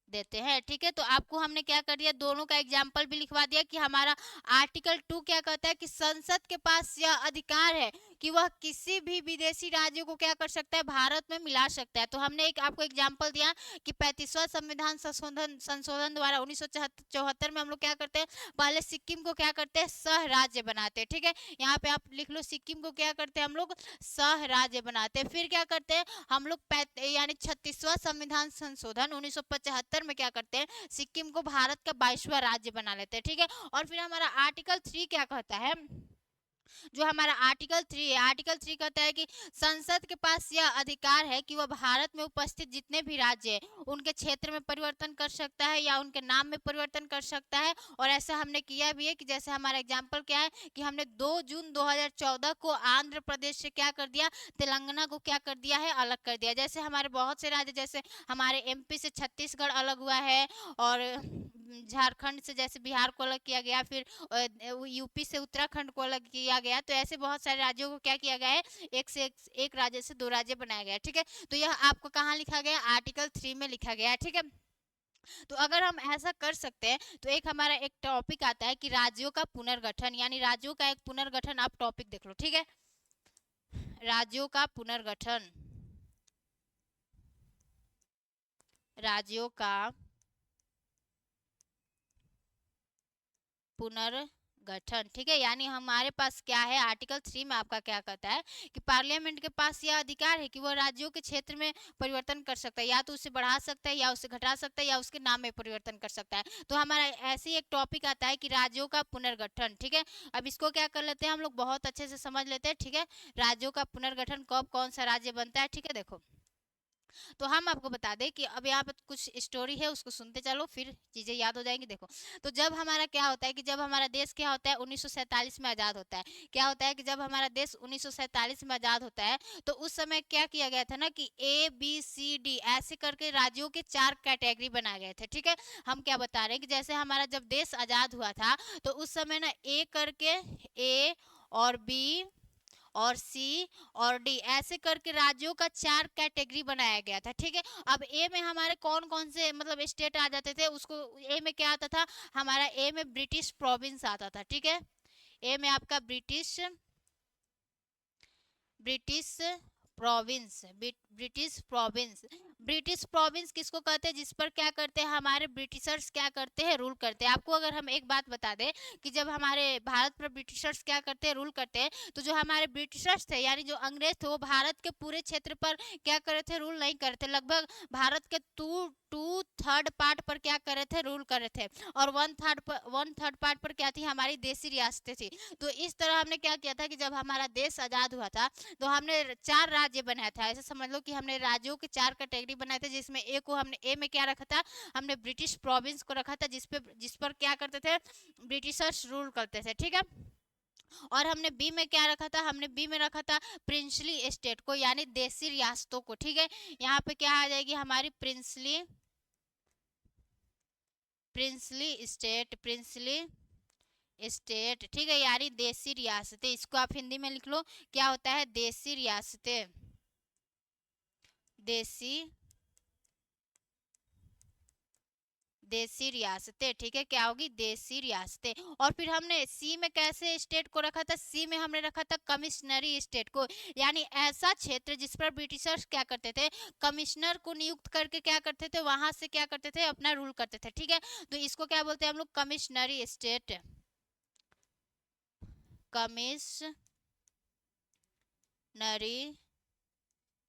A: देते हैं। ठीक है, तो आपको हमने क्या कर दिया, दोनों का एग्जाम्पल भी लिखवा दिया कि हमारा आर्टिकल 2 क्या कहता है कि संसद के पास यह अधिकार है कि वह किसी भी विदेशी राज्य को क्या कर सकता है, भारत में मिला सकता है। तो हमने एक आपको एग्जाम्पल दिया कि 35वां संविधान संशोधन द्वारा 1974 में हम लोग क्या करते हैं, पहले सिक्किम को क्या करते हैं, सह राज्य बनाते हैं। ठीक है, यहाँ पे आप लिख लो, सिक्किम को क्या करते हैं हम लोग, सह राज्य बनाते हैं। फिर क्या करते हैं हम लोग, यानी 36वां संविधान संशोधन 1975 में क्या करते हैं, सिक्किम को भारत का 22वां राज्य बना लेते हैं। ठीक है, और फिर हमारा आर्टिकल 3 क्या कहता है, जो हमारा आर्टिकल 3 है, आर्टिकल 3 कहता है कि संसद के पास यह अधिकार है कि वह भारत में उपस्थित जितने भी राज्य हैं उनके क्षेत्र में परिवर्तन कर सकता है या उनके नाम में परिवर्तन कर सकता है। और ऐसा हमने किया भी है कि जैसे हमारा एग्जाम्पल क्या है कि हमने 2 जून 2014 को आंध्र प्रदेश से क्या कर दिया, तेलंगाना को क्या कर दिया है, अलग कर दिया। जैसे हमारे बहुत से राज्य, जैसे हमारे एमपी से छत्तीसगढ़ अलग हुआ है, और झारखंड से जैसे बिहार को अलग किया गया, फिर यूपी से उत्तराखंड को अलग किया गया। तो ऐसे बहुत सारे राज्यों को क्या किया गया है, एक राज्य से 2 राज्य बनाया गया है। ठीक है, तो यह आपको कहाँ लिखा गया, आर्टिकल 3 में लिखा गया है। ठीक है, तो अगर हम ऐसा कर सकते हैं तो एक हमारा एक टॉपिक आता है कि राज्यों का पुनर्गठन, यानी राज्यों का एक पुनर्गठन, आप टॉपिक देख लो। ठीक है, राज्यों का पुनर्गठन, राज्यों का पुनर्गठन। ठीक है, यानी हमारे पास क्या है, आर्टिकल 3 में आपका क्या कहता है कि पार्लियामेंट के पास यह अधिकार है कि वह राज्यों के क्षेत्र में परिवर्तन कर सकता है, या तो उसे बढ़ा सकता है या उसे घटा सकता है या उसके नाम में परिवर्तन कर सकता है। तो हमारा ऐसे ही एक टॉपिक आता है कि राज्यों का पुनर्गठन। ठीक है, अब इसको क्या कर लेते हैं हम लोग, बहुत अच्छे से समझ लेते हैं। ठीक है, राज्यों का पुनर्गठन कब कौन सा राज्य बनता है। ठीक है, देखो, तो हम आपको बता दें कि अब यहाँ पर कुछ स्टोरी है, उसको सुनते चलो, फिर चीज़ें याद हो जाएंगी। देखो, तो जब हमारा क्या होता है कि जब हमारा देश क्या होता है 1947 में आज़ाद होता है, क्या होता है कि जब हमारा देश 1947 में आज़ाद होता है तो उस समय क्या किया गया था ना कि ABCD ऐसे करके राज्यों के 4 कैटेगरी बनाए गए थे। ठीक है, हम क्या बता रहे हैं कि जैसे हमारा जब देश आज़ाद हुआ था तो उस समय ना A करके, A और B और सी और डी ऐसे करके राज्यों का 4 कैटेगरी बनाया गया था। ठीक है, अब ए में हमारे कौन कौन से मतलब स्टेट आ जाते थे, उसको ए में क्या आता था, हमारा ए में ब्रिटिश प्रोविंस आता था। ठीक है, ए में आपका ब्रिटिश प्रोविंस, ब्रिटिश प्रोविंस किसको कहते हैं, जिस पर क्या करते हैं हमारे ब्रिटिशर्स क्या करते हैं, रूल करते हैं। आपको अगर हम एक बात बता दें कि जब हमारे भारत पर ब्रिटिशर्स क्या करते हैं, रूल करते हैं, तो जो हमारे ब्रिटिशर्स थे यानी जो अंग्रेज थे वो भारत के पूरे क्षेत्र पर क्या करे थे, रूल नहीं करते। लगभग भारत के टू थर्ड पार्ट पर क्या करे थे, रूल करे थे, और वन थर्ड पार्ट पर क्या थी, हमारी देसी रियासतें थी। तो इस तरह हमने क्या किया था कि जब हमारा देश आज़ाद हुआ था तो हमने 4 राज्य बनाया था। ऐसे समझ लो कि हमने राज्यों के 4 कैटेगरी पार्टी बनाए थे, जिसमें ए को हमने ए में क्या रखा था, हमने ब्रिटिश प्रोविंस को रखा था, जिस पर क्या करते थे, ब्रिटिशर्स रूल करते थे, ठीक है। और हमने बी में क्या रखा था, हमने बी में रखा था प्रिंसली स्टेट को, यानी देसी रियासतों को, ठीक है। यहाँ पे क्या आ जाएगी हमारी प्रिंसली स्टेट, ठीक है, यानी देसी रियासतें। इसको आप हिंदी में लिख लो, क्या होता है, देसी रियासतें, देसी रियासतें, ठीक है, क्या होगी, देसी रियासतें। और फिर हमने सी में कैसे स्टेट को रखा था, सी में हमने रखा था कमिश्नरी स्टेट को, यानी ऐसा क्षेत्र जिस पर ब्रिटिशर्स क्या करते थे, कमिश्नर को नियुक्त करके क्या करते थे, वहां से क्या करते थे, अपना रूल करते थे, ठीक है। तो इसको क्या बोलते हैं हम लोग, कमिश्नरी स्टेट, कमिश्नरी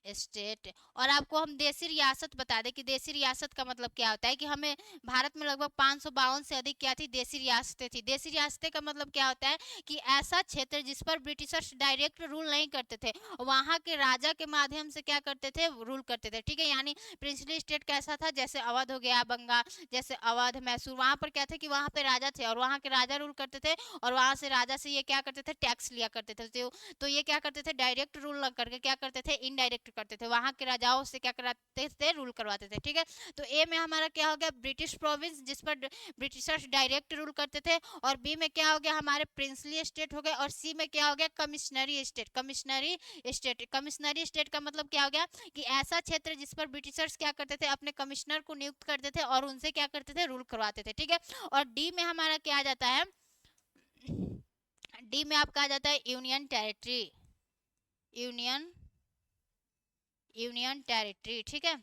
A: स्टेट। और आपको हम देसी रियासत बता दें कि देसी रियासत का मतलब क्या होता है, कि हमें भारत में लगभग 552 से अधिक क्या थी, देसी रियासतें थी। देसी रियासतें का मतलब क्या होता है, कि ऐसा क्षेत्र जिस पर ब्रिटिशर्स डायरेक्ट रूल नहीं करते थे, वहां के राजा के माध्यम से क्या करते थे, रूल करते थे, ठीक है। यानी प्रिंसली स्टेट कैसा था, जैसे अवध हो गया, बंगाल, जैसे अवध, मैसूर, वहां पर क्या थे कि वहां पे राजा थे और वहां के राजा रूल करते थे, और वहां से राजा से ये क्या करते थे, टैक्स लिया करते थे। तो ये क्या करते थे, डायरेक्ट रूल न करके क्या करते थे, इनडायरेक्ट करते थे, वहां के राजाओं से क्या कराते थे, रूल करवाते थे, ठीक है। तो ए में हमारा क्या हो गया, ब्रिटिश प्रोविंस, जिस पर ब्रिटिशर्स डायरेक्ट रूल करते थे, और बी में क्या हो गया, हमारे प्रिंसली स्टेट हो गए, और सी में क्या हो गया, कमिश्नरी स्टेट, कमिश्नरी स्टेट का मतलब क्या हो गया, कि ऐसा क्षेत्र जिस पर ब्रिटिशर्स क्या करते थे, अपने कमिश्नर को नियुक्त करते थे और उनसे क्या करते थे, रूल करवाते थे, ठीक है। और डी में हमारा क्या आ जाता है, डी में आपका आ जाता है यूनियन टेरिटरी, यूनियन टेरिटरी, ठीक है,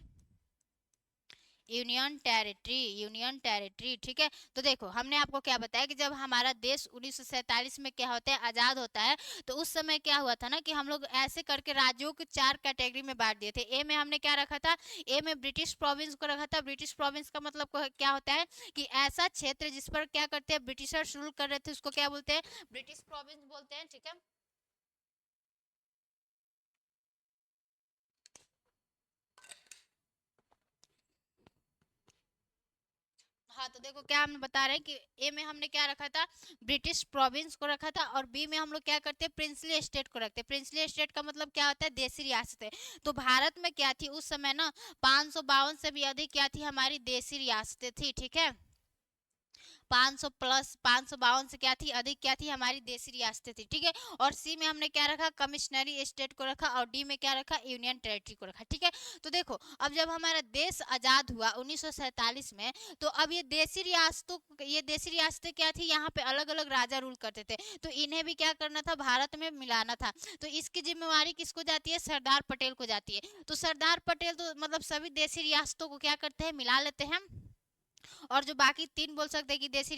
A: यूनियन टेरिटरी, ठीक है। तो देखो हमने आपको क्या बताया कि जब हमारा देश 1947 में क्या होता है, आजाद होता है, तो उस समय क्या हुआ था ना, कि हम लोग ऐसे करके राज्यों को 4 कैटेगरी में बांट दिए थे। ए में हमने क्या रखा था, ए में ब्रिटिश प्रोविंस को रखा था। ब्रिटिश प्रोविंस का मतलब क्या होता है, कि ऐसा क्षेत्र जिस पर क्या करते हैं, ब्रिटिशर्स रूल कर रहे थे, उसको क्या बोलते हैं, ब्रिटिश प्रोविंस बोलते हैं, ठीक है। हाँ, तो देखो क्या हम बता रहे हैं कि ए में हमने क्या रखा था, ब्रिटिश प्रोविंस को रखा था, और बी में हम लोग क्या करते हैं, प्रिंसली स्टेट को रखते हैं। प्रिंसली स्टेट का मतलब क्या होता है, देसी रियासतें। तो भारत में क्या थी उस समय ना, 552 से भी अधिक क्या थी, हमारी देसी रियासतें थी, ठीक है। 500 प्लस 552 से क्या थी, अधिक क्या थी, हमारी देसी रियासतें थी, ठीक है। और सी में हमने क्या रखा, कमिश्नरी स्टेट को रखा, और डी में क्या रखा, यूनियन टेरिटरी को रखा, ठीक है। तो देखो अब जब हमारा देश आजाद हुआ 1947 में, तो अब ये देसी रियासतें क्या थी, यहाँ पे अलग अलग राजा रूल करते थे, तो इन्हें भी क्या करना था, भारत में मिलाना था। तो इसकी जिम्मेवारी किसको जाती है, सरदार पटेल को जाती है। तो सरदार पटेल तो मतलब सभी देसी रियासतों को क्या करते हैं, मिला लेते हैं। और जो बाकी 3 बोल सकते हैं कि देसी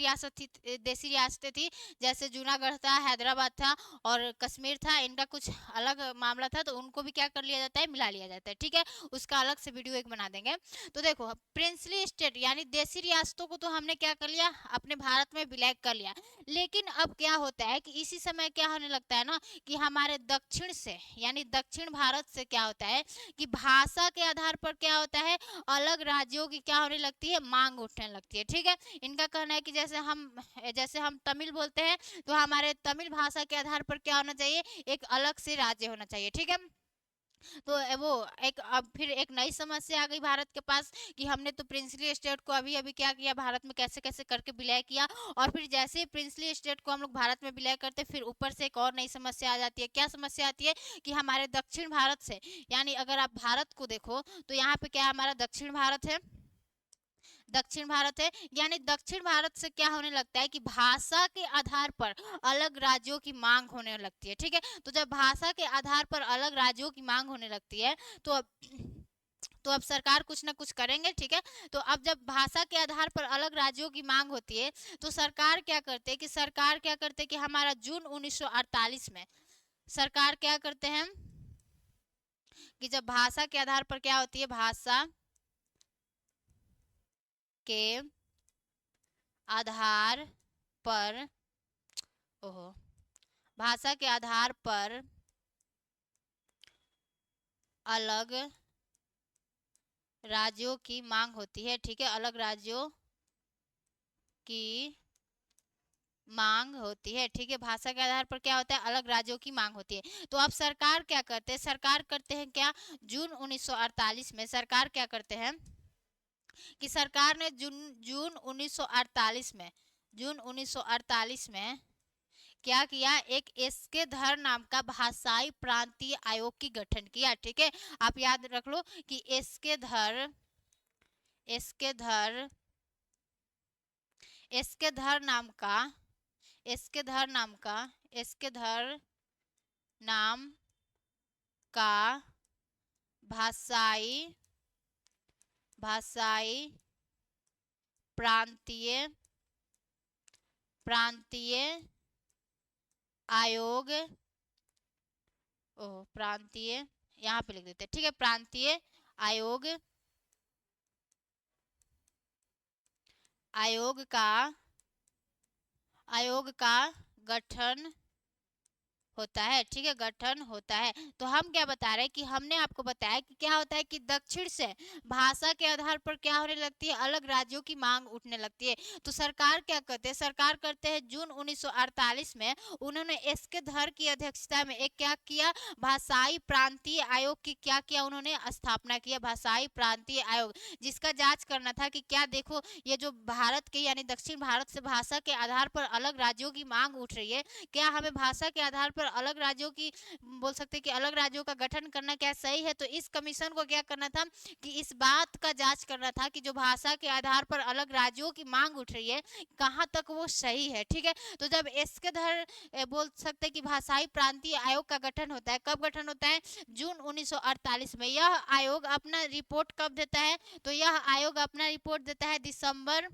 A: रियासतें थी, जैसे जूनागढ़ था, हैदराबाद था, और कश्मीर था, इनका कुछ अलग मामला था, तो उनको भी क्या कर लिया जाता है, मिला लिया जाता है, ठीक है। उसका अलग से वीडियो एक बना देंगे। तो देखो प्रिंसली स्टेट यानी देसी रियासतों को तो हमने क्या कर लिया, अपने भारत में विलय कर लिया। लेकिन अब क्या होता है कि इसी समय क्या होने लगता है ना, कि हमारे दक्षिण से यानी दक्षिण भारत से क्या होता है, कि भाषा के आधार पर क्या होता है, अलग राज्यों की क्या होने लगती है, मांग उठने लगती है, ठीक है। इनका कहना है कि जैसे हम तमिल बोलते हैं, तो हमारे तमिल भाषा के आधार पर क्या होना चाहिए, एक अलग से राज्य होना चाहिए, ठीक है। तो वो एक अब फिर एक नई समस्या आ गई भारत के पास, कि हमने तो प्रिंसली स्टेट को अभी अभी क्या किया, भारत में कैसे कैसे करके विलय किया, और फिर जैसे ही प्रिंसली स्टेट को हम लोग भारत में विलय करते, फिर ऊपर से एक और नई समस्या आ जाती है। क्या समस्या आती है, कि हमारे दक्षिण भारत से, यानी अगर आप भारत को देखो, तो यहाँ पे क्या हमारा दक्षिण भारत है, यानी दक्षिण भारत से क्या होने लगता है, कि भाषा के आधार पर अलग राज्यों की मांग होने लगती है, ठीक है। तो जब भाषा के आधार पर अलग राज्यों की मांग होने लगती है, तो अब सरकार कुछ ना कुछ करेंगे, ठीक है। तो अब जब भाषा के आधार पर अलग राज्यों की मांग होती है, तो सरकार क्या करते हैं कि हमारा जून 1948 में सरकार क्या करते हैं, कि जब भाषा के आधार पर क्या होती है, भाषा के आधार पर ओहो भाषा के आधार पर अलग राज्यों की मांग होती है, ठीक है, अलग राज्यों की मांग होती है, ठीक है। भाषा के आधार पर क्या होता है, अलग राज्यों की मांग होती है। तो अब सरकार क्या करते हैं, सरकार करते हैं क्या, जून 1948 में सरकार क्या करते हैं कि सरकार ने जून जून 1948 में जून 1948 में क्या किया, एक एसके धर नाम का भाषाई प्रांतीय आयोग की गठन किया, ठीक है। आप याद रख लो कि एसके धर एसके धर नाम का एसके धर नाम का एसके धर नाम का भाषाई भाषाई प्रांतीय प्रांतीय आयोग, ओह प्रांतीय, यहाँ पे लिख देते हैं, ठीक है, प्रांतीय आयोग आयोग का गठन होता है, ठीक है, गठन होता है। तो हम क्या बता रहे हैं कि हमने आपको बताया कि क्या होता है कि दक्षिण से भाषा के आधार पर क्या होने लगती है, अलग राज्यों की मांग उठने लगती है। तो सरकार क्या करते हैं, सरकार करते हैं जून 1948 में उन्होंने एसके धर की अध्यक्षता में एक क्या किया, भाषाई प्रांतीय आयोग की क्या किया, उन्होंने स्थापना किया, भाषाई प्रांतीय आयोग, जिसका जांच करना था कि क्या देखो ये जो भारत के यानी दक्षिण भारत से भाषा के आधार पर अलग राज्यों की मांग उठ रही है, क्या हमें भाषा के आधार पर अलग राज्यों की बोल सकते हैं कि अलग राज्यों का गठन करना क्या सही है। तो इस कमीशन को क्या करना था कि इस बात का जांच करना था कि जो भाषा के आधार पर अलग राज्यों की मांग उठ रही है कहाँ तक वो सही है, ठीक है। तो जब इसके धर बोल सकते हैं कि भाषाई प्रांतीय आयोग का गठन होता है, कब गठन होता है, जून 1948 में। यह आयोग अपना रिपोर्ट कब देता है, तो यह आयोग अपना रिपोर्ट देता है दिसंबर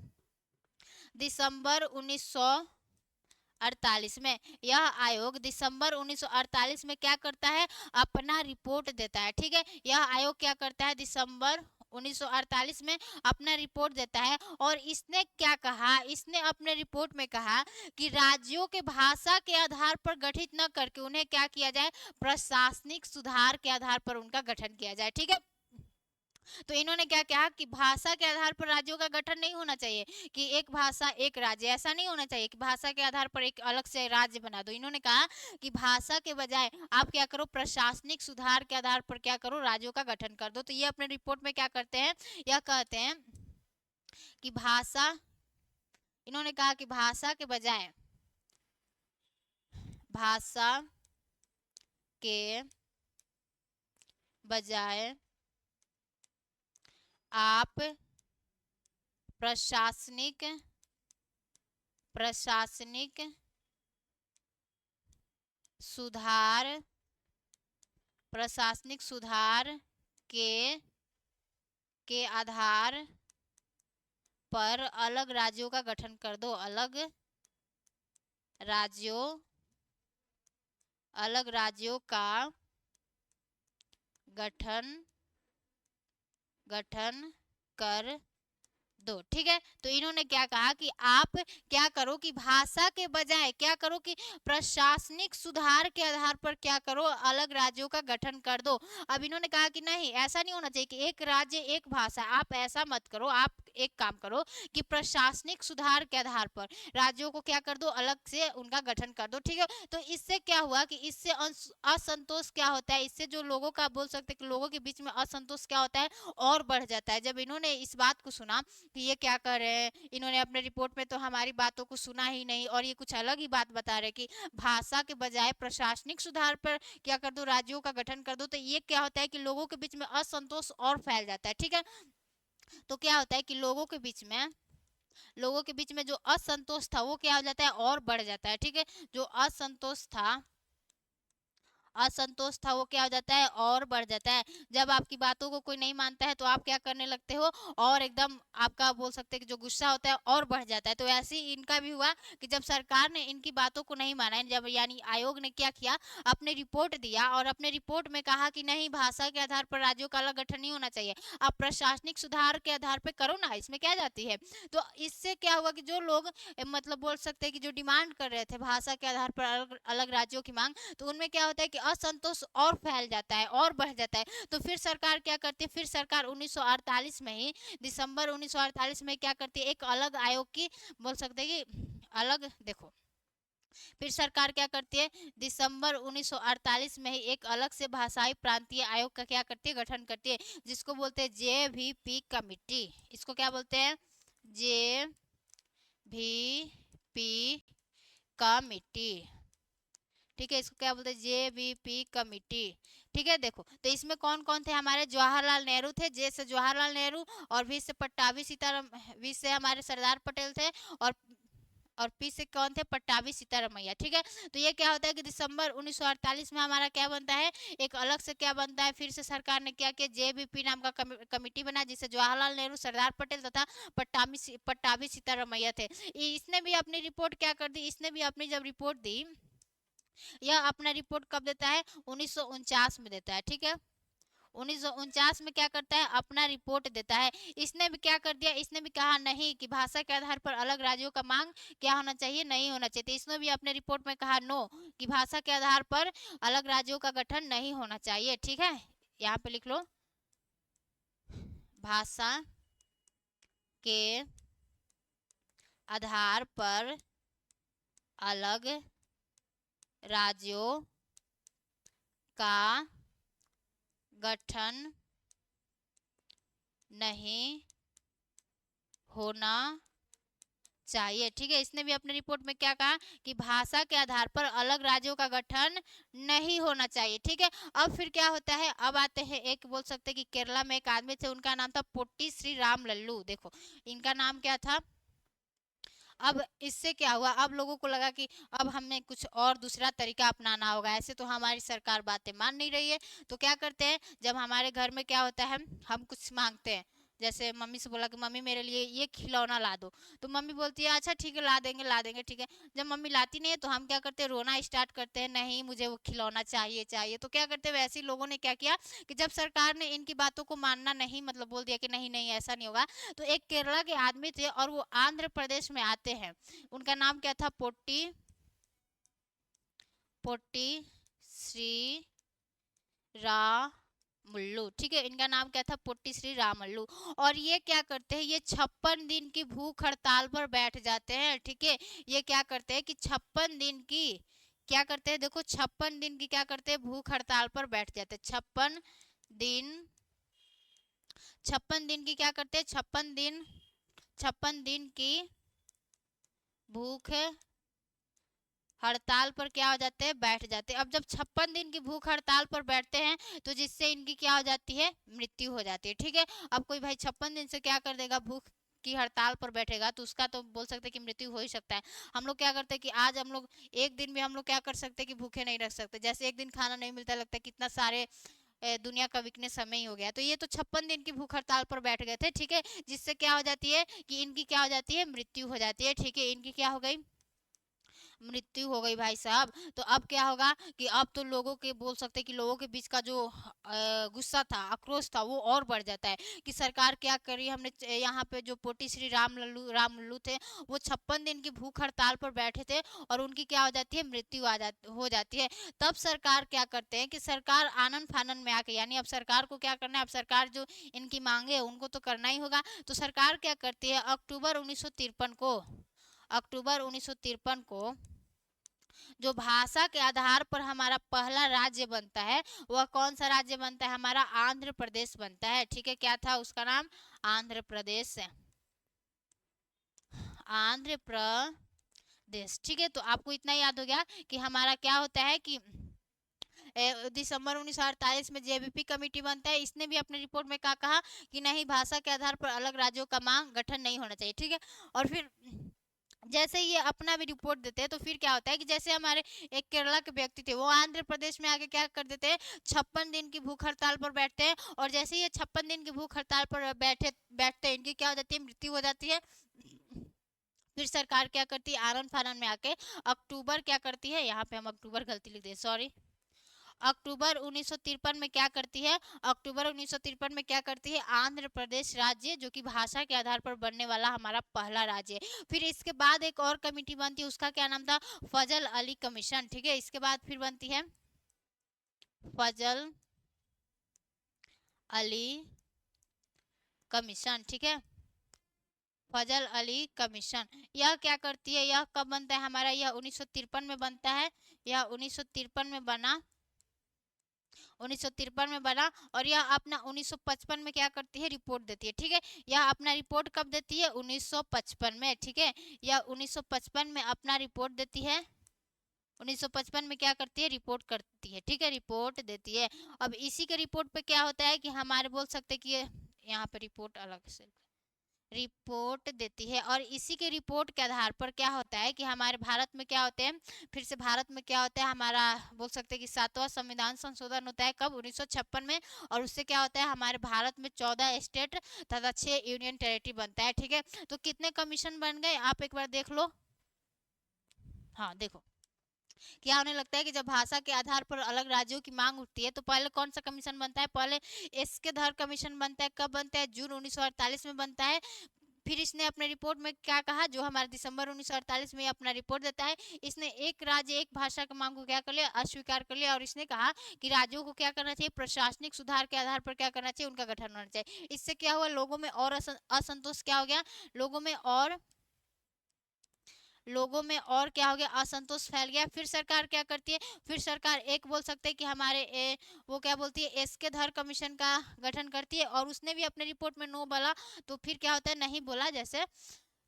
A: 1948 में। यह आयोग दिसंबर 1948 में क्या करता है, अपना रिपोर्ट देता है, ठीक है। यह आयोग क्या करता है, दिसंबर 1948 में अपना रिपोर्ट देता है। और इसने क्या कहा, इसने अपने रिपोर्ट में कहा कि राज्यों के भाषा के आधार पर गठित न करके उन्हें क्या किया जाए, प्रशासनिक सुधार के आधार पर उनका गठन किया जाए, ठीक है। तो इन्होंने क्या कहा कि भाषा के आधार पर राज्यों का गठन नहीं होना चाहिए, कि एक भाषा एक राज्य, ऐसा नहीं होना चाहिए कि भाषा के आधार पर एक अलग से राज्य बना दो। इन्होंने कहा कि भाषा के बजाय आप क्या करो, प्रशासनिक सुधार के आधार पर क्या करो, राज्यों का गठन कर दो। तो ये अपने रिपोर्ट में क्या करते हैं, यह कहते हैं कि इन्होंने कहा कि भाषा के बजाय आप प्रशासनिक सुधार के आधार पर अलग राज्यों का गठन कर दो, अलग राज्यों का गठन कर दो, ठीक है। तो इन्होंने क्या कहा कि आप क्या करो कि भाषा के बजाय क्या करो कि प्रशासनिक सुधार के आधार पर क्या करो, अलग राज्यों का गठन कर दो। अब इन्होंने कहा कि नहीं, ऐसा नहीं होना चाहिए कि एक राज्य एक भाषा, आप ऐसा मत करो, आप एक काम करो कि प्रशासनिक सुधार के आधार पर राज्यों को क्या कर दो, अलग से उनका गठन कर दो, ठीक है। तो इससे क्या हुआ कि इससे असंतोष क्या होता है, इससे जो लोगों का बोल सकते हैं कि लोगों के बीच में असंतोष क्या होता है, और बढ़ जाता है। जब इन्होंने इस बात को सुना कि ये क्या कर रहे हैं, इन्होंने अपने रिपोर्ट में तो हमारी बातों को सुना ही नहीं और ये कुछ अलग ही बात बता रहे कि भाषा के बजाय प्रशासनिक सुधार पर क्या कर दो, राज्यों का गठन कर दो। तो ये क्या होता है कि लोगों के बीच में असंतोष और फैल जाता है, ठीक है। तो क्या होता है कि लोगों के बीच में जो असंतोष था वो क्या हो जाता है, और बढ़ जाता है, ठीक है। जो असंतोष था वो क्या हो जाता है, और बढ़ जाता है। जब आपकी बातों को कोई नहीं मानता है तो आप क्या करने लगते हो, और एकदम आपका बोल सकते हैं कि जो गुस्सा होता है और बढ़ जाता है। तो ऐसे ही इनका भी हुआ कि जब सरकार ने इनकी बातों को नहीं माना, जब यानी आयोग ने क्या किया, अपने रिपोर्ट दिया और अपने रिपोर्ट में कहा कि नहीं, भाषा के आधार पर राज्यों का अलग गठन नहीं होना चाहिए, आप प्रशासनिक सुधार के आधार पर करो ना, इसमें क्या जाती है। तो इससे क्या हुआ कि जो लोग मतलब बोल सकते हैं कि जो डिमांड कर रहे थे भाषा के आधार पर अलग अलग राज्यों की मांग, तो उनमें क्या होता है कि असंतोष और फैल जाता है और बढ़ जाता है। तो फिर सरकार क्या करती है, फिर सरकार 1948 में ही, दिसंबर 1948 में क्या करती है, एक अलग आयोग की बोल सकते हैं कि अलग, देखो फिर सरकार क्या करती है, दिसंबर 1948 में ही एक अलग से भाषाई प्रांतीय आयोग का क्या करती है, गठन करती है, जिसको बोलते हैं JVP कमिटी। इसको क्या बोलते हैं, JVP कमिटी, ठीक है, इसको क्या बोलते हैं, JVP कमिटी। ठीक है, देखो तो इसमें कौन कौन थे, हमारे जवाहरलाल नेहरू थे, जे से जवाहरलाल नेहरू, और वी से पट्टाभी सीताराम, वी से हमारे सरदार पटेल थे, और पी से कौन थे, पट्टाभी सीतारमैया। ठीक है, तो ये क्या होता है कि दिसंबर 1948 में हमारा क्या बनता है, एक अलग से क्या बनता है, फिर से सरकार ने क्या किया, JVP नाम का कमिटी बना, जिससे जवाहरलाल नेहरू, सरदार पटेल तथा पट्टाभी सीतारमैया थे। इसने भी अपनी रिपोर्ट क्या कर दी, इसने भी अपनी जब रिपोर्ट दी, यह अपना रिपोर्ट कब देता है, 1949 में देता है। ठीक है, 1949 में क्या करता है, अपना रिपोर्ट देता है। इसने भी क्या कर दिया, इसने भी कहा नहीं कि भाषा के आधार पर अलग राज्यों का मांग क्या होना चाहिए, नहीं होना चाहिए। तो इसने भी अपने रिपोर्ट में कहा नो, कि भाषा के आधार पर अलग राज्यों का गठन नहीं होना चाहिए। ठीक है, यहाँ पे लिख लो, भाषा के आधार पर अलग राज्यों का गठन नहीं होना चाहिए। ठीक है, इसने भी अपने रिपोर्ट में क्या कहा कि भाषा के आधार पर अलग राज्यों का गठन नहीं होना चाहिए। ठीक है, अब फिर क्या होता है, अब आते हैं, एक बोल सकते हैं कि केरला में एक आदमी थे, उनका नाम था पोट्टी श्री राम लल्लू। देखो इनका नाम क्या था। अब इससे क्या हुआ, अब लोगों को लगा कि अब हमें कुछ और दूसरा तरीका अपनाना होगा, ऐसे तो हमारी सरकार बातें मान नहीं रही है। तो क्या करते हैं, जब हमारे घर में क्या होता है, हम कुछ मांगते हैं, जैसे मम्मी से बोला कि मम्मी मेरे लिए ये खिलौना ला दो, तो मम्मी बोलती है अच्छा ठीक है ला देंगे ला देंगे। ठीक है, जब मम्मी लाती नहीं है तो हम क्या करते हैं, रोना स्टार्ट करते हैं, नहीं मुझे वो खिलौना चाहिए चाहिए। तो क्या करते हैं, वैसे ही लोगों ने क्या किया कि जब सरकार ने इनकी बातों को मानना नहीं, मतलब बोल दिया कि नहीं नहीं ऐसा नहीं होगा, तो एक केरला के आदमी थे और वो आंध्र प्रदेश में आते हैं। उनका नाम क्या था, पोट्टी श्री रामुल्लू। ठीक है, इनका नाम क्या था, पोट्टी श्री रामुल्लू। और ये क्या करते हैं, ये 56 दिन की भूख हड़ताल पर बैठ जाते हैं। ठीक है, ये क्या करते हैं कि 56 दिन की क्या करते हैं, देखो 56 दिन की क्या करते हैं, भूख हड़ताल पर बैठ जाते हैं। 56 दिन की क्या करते हैं, 56 दिन की भूख हड़ताल पर क्या हो जाते हैं, बैठ जाते हैं। अब जब 56 दिन की भूख हड़ताल पर बैठते हैं तो जिससे इनकी क्या हो जाती है, मृत्यु हो जाती है। ठीक है, अब कोई भाई 56 दिन से क्या कर देगा, भूख की हड़ताल पर बैठेगा, तो उसका तो बोल सकते हैं कि मृत्यु हो ही सकता है। हम लोग क्या करते हैं कि आज हम लोग एक दिन में हम लोग क्या कर सकते हैं कि भूखे नहीं रख सकते, जैसे एक दिन खाना नहीं मिलता, लगता है कितना सारे दुनिया का वीकनेस समय ही हो गया। तो ये तो 56 दिन की भूख हड़ताल पर बैठ गए थे। ठीक है, जिससे क्या हो जाती है कि इनकी क्या हो जाती है, मृत्यु हो जाती है। ठीक है, इनकी क्या हो गई, मृत्यु हो गई भाई साहब। तो अब क्या होगा कि अब तो लोगों के बोल सकते हैं कि लोगों के बीच का जो गुस्सा था, आक्रोश था, वो और बढ़ जाता है कि सरकार क्या करी, हमने यहाँ पे जो पोटी श्री रामुल्लू थे, वो 56 दिन की भूख हड़ताल पर बैठे थे और उनकी क्या हो जाती है, मृत्यु हो जाती है। तब सरकार क्या करते हैं कि सरकार आनन फानन में आके, यानी अब सरकार को क्या करना है, अब सरकार जो इनकी मांगे है उनको तो करना ही होगा। तो सरकार क्या करती है, अक्टूबर 1953 को जो भाषा के आधार पर हमारा पहला राज्य बनता है, वह कौन सा राज्य बनता है, हमारा आंध्र प्रदेश बनता है। ठीक है, क्या था उसका नाम, आंध्र प्रदेश, आंध्र प्रदेश। ठीक है, तो आपको इतना याद हो गया कि हमारा क्या होता है कि दिसंबर 1948 में JVP कमेटी बनता है। इसने भी अपने रिपोर्ट में क्या कहा कि नहीं, भाषा के आधार पर अलग राज्यों का मांग गठन नहीं होना चाहिए। ठीक है, और फिर जैसे ये अपना भी रिपोर्ट देते हैं तो फिर क्या होता है कि जैसे हमारे एक केरला के व्यक्ति थे, वो आंध्र प्रदेश में आके क्या कर देते हैं, 56 दिन की भूख हड़ताल पर बैठते हैं, और जैसे ये 56 दिन की भूख हड़ताल पर बैठते हैं, इनकी क्या हो जाती है, मृत्यु हो जाती है। फिर सरकार क्या करती है, आनन फानन में आके अक्टूबर क्या करती है, यहाँ पे हम अक्टूबर गलती लिख दिए, सॉरी, अक्टूबर 1953 में क्या करती है, अक्टूबर 1953 में क्या करती है, आंध्र प्रदेश राज्य, जो कि भाषा के आधार पर बनने वाला हमारा पहला राज्य है। फिर इसके बाद एक और कमेटी बनती है, उसका क्या नाम था, फजल अली कमीशन। ठीक है, इसके बाद फिर बनती है फजल अली कमीशन, ठीक है, फजल अली कमीशन। यह क्या करती है, यह कब बनता है हमारा, यह 1953 में बनता है, यह 1953 में बना, 1953 में बना। और यह अपना 1955 में क्या करती है, रिपोर्ट देती है, ठीक है। यह अपना रिपोर्ट कब देती है, 1955 में, ठीक है। यह 1955 में अपना रिपोर्ट देती है, 1955 में क्या करती है, रिपोर्ट करती है, ठीक है, रिपोर्ट देती है। अब इसी के रिपोर्ट पे क्या होता है कि हमारे बोल सकते हैं कि यहाँ पे रिपोर्ट अलग से रिपोर्ट देती है, और इसी के रिपोर्ट के आधार पर क्या होता है कि हमारे भारत में क्या होते हैं, फिर से भारत में क्या होता है, हमारा बोल सकते हैं कि 7वां संविधान संशोधन होता है, कब, 1956 में। और उससे क्या होता है, हमारे भारत में 14 स्टेट तथा 6 यूनियन टेरिटरी बनता है, ठीक है। तो कितने कमीशन बन गए आप एक बार देख लो। हाँ देखो, क्या उन्हें लगता है कि जब भाषा के आधार पर अलग राज्यों की मांग उठती है तो पहले कौन सा कमीशन बनता है, पहले इसके धर कमीशन बनता है, कब बनता है, जून 1948 में बनता है। फिर इसने अपने रिपोर्ट में क्या कहा, जो हमारे दिसंबर 1948 में अपना रिपोर्ट देता है, इसने एक राज्य एक भाषा की मांग को क्या कर लिया, अस्वीकार कर लिया। और इसने कहा कि राज्यों को क्या करना चाहिए, प्रशासनिक सुधार के आधार पर क्या करना चाहिए, उनका गठन होना चाहिए। इससे क्या हुआ, लोगों में और असंतोष क्या हो गया, लोगों में और क्या हो गया, असंतोष फैल गया। फिर सरकार क्या करती है, फिर सरकार एक बोल सकते हैं कि हमारे वो क्या बोलती है, एसके धर कमीशन का गठन करती है, और उसने भी अपने रिपोर्ट में नो बोला। तो फिर क्या होता है, नहीं बोला जैसे,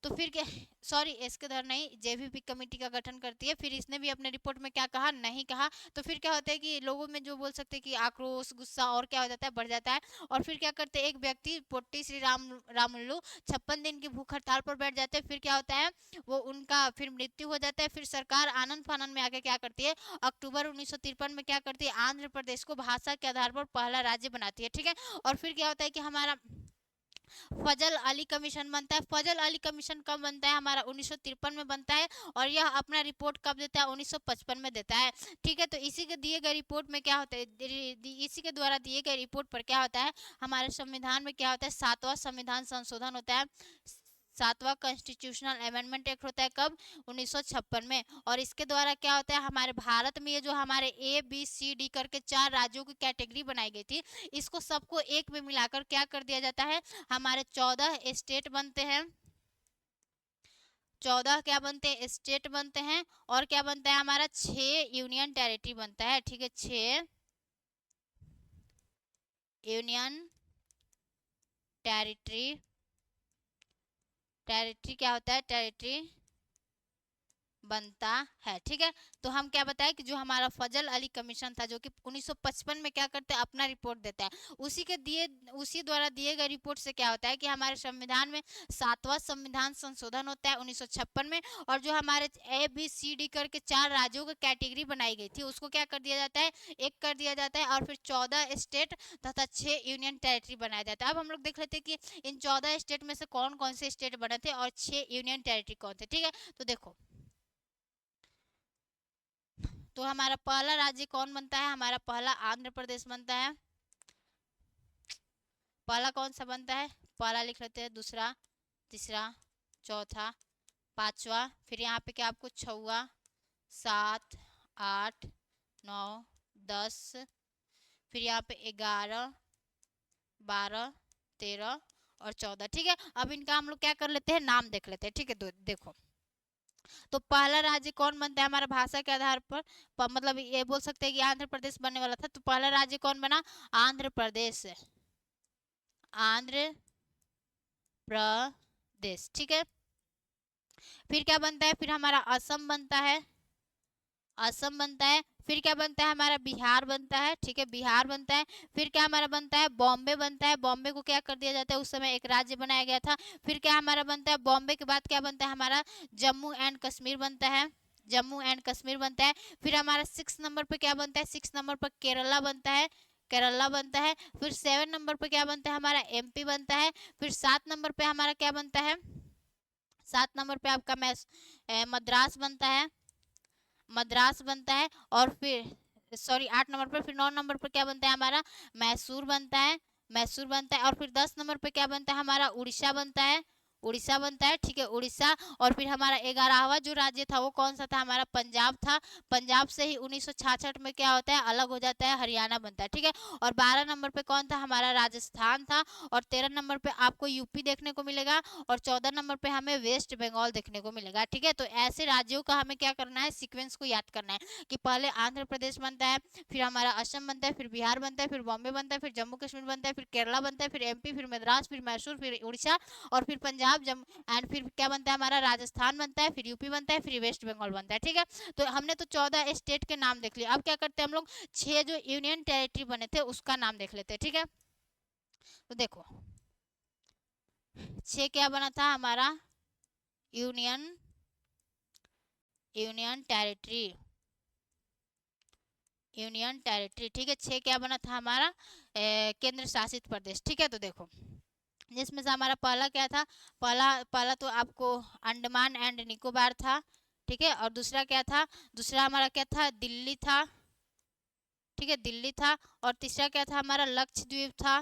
A: तो फिर क्या, सॉरी एसके धर नहीं, जेवीपी कमेटी का गठन करती है। फिर इसने भी अपने रिपोर्ट में क्या कहा, नहीं कहा। तो फिर क्या होता है कि लोगों में जो बोल सकते हैं कि आक्रोश गुस्सा और क्या हो जाता है, बढ़ जाता है। और फिर क्या करते हैं, एक व्यक्ति पोट्टी श्री रामुलु 56 दिन की भूख हड़ताल पर बैठ जाते हैं। फिर क्या होता है, वो उनका फिर मृत्यु हो जाता है। फिर सरकार आनंद फानन में आके क्या करती है, अक्टूबर 1953 में क्या करती है, आंध्र प्रदेश को भाषा के आधार पर पहला राज्य बनाती है, ठीक है। और फिर क्या होता है कि हमारा फजल अली कमीशन बनता है। फजल अली कमीशन कब बनता है, हमारा 1953 में बनता है। और यह अपना रिपोर्ट कब देता है, 1955 में देता है, ठीक है। तो इसी के दिए गए रिपोर्ट में क्या होता है, इसी के द्वारा दिए गए रिपोर्ट पर क्या होता है, हमारे संविधान में क्या होता है, 7वां संविधान संशोधन होता है, 7वां कॉन्स्टिट्यूशनल अमेंडमेंट एक्ट होता है, कब, 1956 में। और इसके द्वारा क्या होता है, हमारे भारत में ये जो हमारे ABCD करके 4 राज्यों की कैटेगरी बनाई गई थी, इसको सबको एक में मिलाकर क्या कर दिया जाता है, हमारे 14 स्टेट बनते हैं, 14 क्या बनते हैं, स्टेट बनते हैं। और क्या बनता है, हमारा 6 यूनियन टेरिटरी बनता है, ठीक है, 6 यूनियन टेरिटरी, टेरिटरी क्या होता है, टेरिटरी बनता है, ठीक है। तो हम क्या बताएं कि जो हमारा फजल अली कमीशन था, जो कि 1955 में क्या करते हैं, अपना रिपोर्ट देता है, उसी द्वारा दिए गए रिपोर्ट से क्या होता है कि हमारे संविधान में 7वां संविधान संशोधन होता है 1956 में। और जो हमारे ABCD करके 4 राज्यों की कैटेगरी बनाई गई थी, उसको क्या कर दिया जाता है, एक कर दिया जाता है। और फिर 14 स्टेट तथा 6 यूनियन टेरिटरी बनाया जाता है। अब हम लोग देख लेते हैं कि इन 14 स्टेट में से कौन कौन से स्टेट बने थे और 6 यूनियन टेरिटरी कौन थे, ठीक है। तो देखो, तो हमारा पहला राज्य कौन बनता है, हमारा पहला आंध्र प्रदेश बनता है। पहला कौन सा बनता है, पहला लिख लेते हैं, दूसरा, तीसरा, चौथा, पांचवा, फिर यहाँ पे क्या आपको 6वां, 7, 8, 9, 10, फिर यहाँ पे 11, 12, 13 और 14, ठीक है। अब इनका हम लोग क्या कर लेते हैं, नाम देख लेते हैं, ठीक है। तो देखो, तो पहला राज्य कौन बनता है हमारा भाषा के आधार पर, मतलब ये बोल सकते हैं कि आंध्र प्रदेश बनने वाला था। तो पहला राज्य कौन बना, आंध्र प्रदेश, आंध्र प्रदेश, ठीक है। फिर क्या बनता है, फिर हमारा असम बनता है, असम बनता है। फिर क्या बनता है, हमारा बिहार बनता है, ठीक है, बिहार बनता है। फिर क्या हमारा बनता है, बॉम्बे बनता है। बॉम्बे को क्या कर दिया जाता है, उस समय एक राज्य बनाया गया था। फिर क्या हमारा बनता है, बॉम्बे के बाद क्या बनता है, हमारा जम्मू एंड कश्मीर बनता है, जम्मू एंड कश्मीर बनता है। फिर हमारा 6 नंबर पर क्या बनता है, 6 नंबर पर केरला बनता है, केरला बनता है। फिर 7 नंबर पर क्या बनता है, हमारा MP बनता है। फिर 7 नंबर पे हमारा क्या बनता है, 7 नंबर पे आपका मद्रास बनता है, मद्रास बनता है। और फिर सॉरी 8 नंबर पर, फिर 9 नंबर पर क्या बनता है, हमारा मैसूर बनता है, मैसूर बनता है। और फिर 10 नंबर पे क्या बनता है, हमारा उड़ीसा बनता है, उड़ीसा बनता है, ठीक है, उड़ीसा। और फिर हमारा 11वां जो राज्य था वो कौन सा था, हमारा पंजाब था। पंजाब से ही 1966 में क्या होता है, अलग हो जाता है, हरियाणा बनता है, ठीक है। और 12 नंबर पे कौन था, हमारा राजस्थान था। और 13 नंबर पे आपको यूपी देखने को मिलेगा। और 14 नंबर पे हमें वेस्ट बंगाल देखने को मिलेगा, ठीक है। तो ऐसे राज्यों का हमें क्या करना है, सीक्वेंस को याद करना है कि पहले आंध्र प्रदेश बनता है, फिर हमारा असम बनता है, फिर बिहार बनता है, फिर बॉम्बे बनता है, फिर जम्मू कश्मीर बनता है, फिर केरला बनता है, फिर एमपी, फिर मद्रास, फिर मैसूर, फिर उड़ीसा, और फिर पंजाब एंड फिर क्या बनता है, हमारा राजस्थान बनता है, फिर यूपी बनता है, फिर वेस्ट बंगाल बनता है, ठीक है। तो हमने तो 14 स्टेट के नाम देख लिए। अब क्या करते हैं हम लोग, 6 जो यूनियन टेरिटरी बने थे उसका नाम देख लेते हैं, ठीक है। तो देखो 6 क्या बना था हमारा, union union territory, union territory, ठीक है। 6 क्या बना था हमारा, केंद्र शासित प्रदेश, ठीक है। तो देखो जिसमें से हमारा पहला क्या था, पहला पहला तो आपको अंडमान एंड निकोबार था, ठीक है। और दूसरा क्या था, दूसरा हमारा क्या था, दिल्ली था, ठीक है, दिल्ली था। और तीसरा क्या था हमारा, लक्षद्वीप था,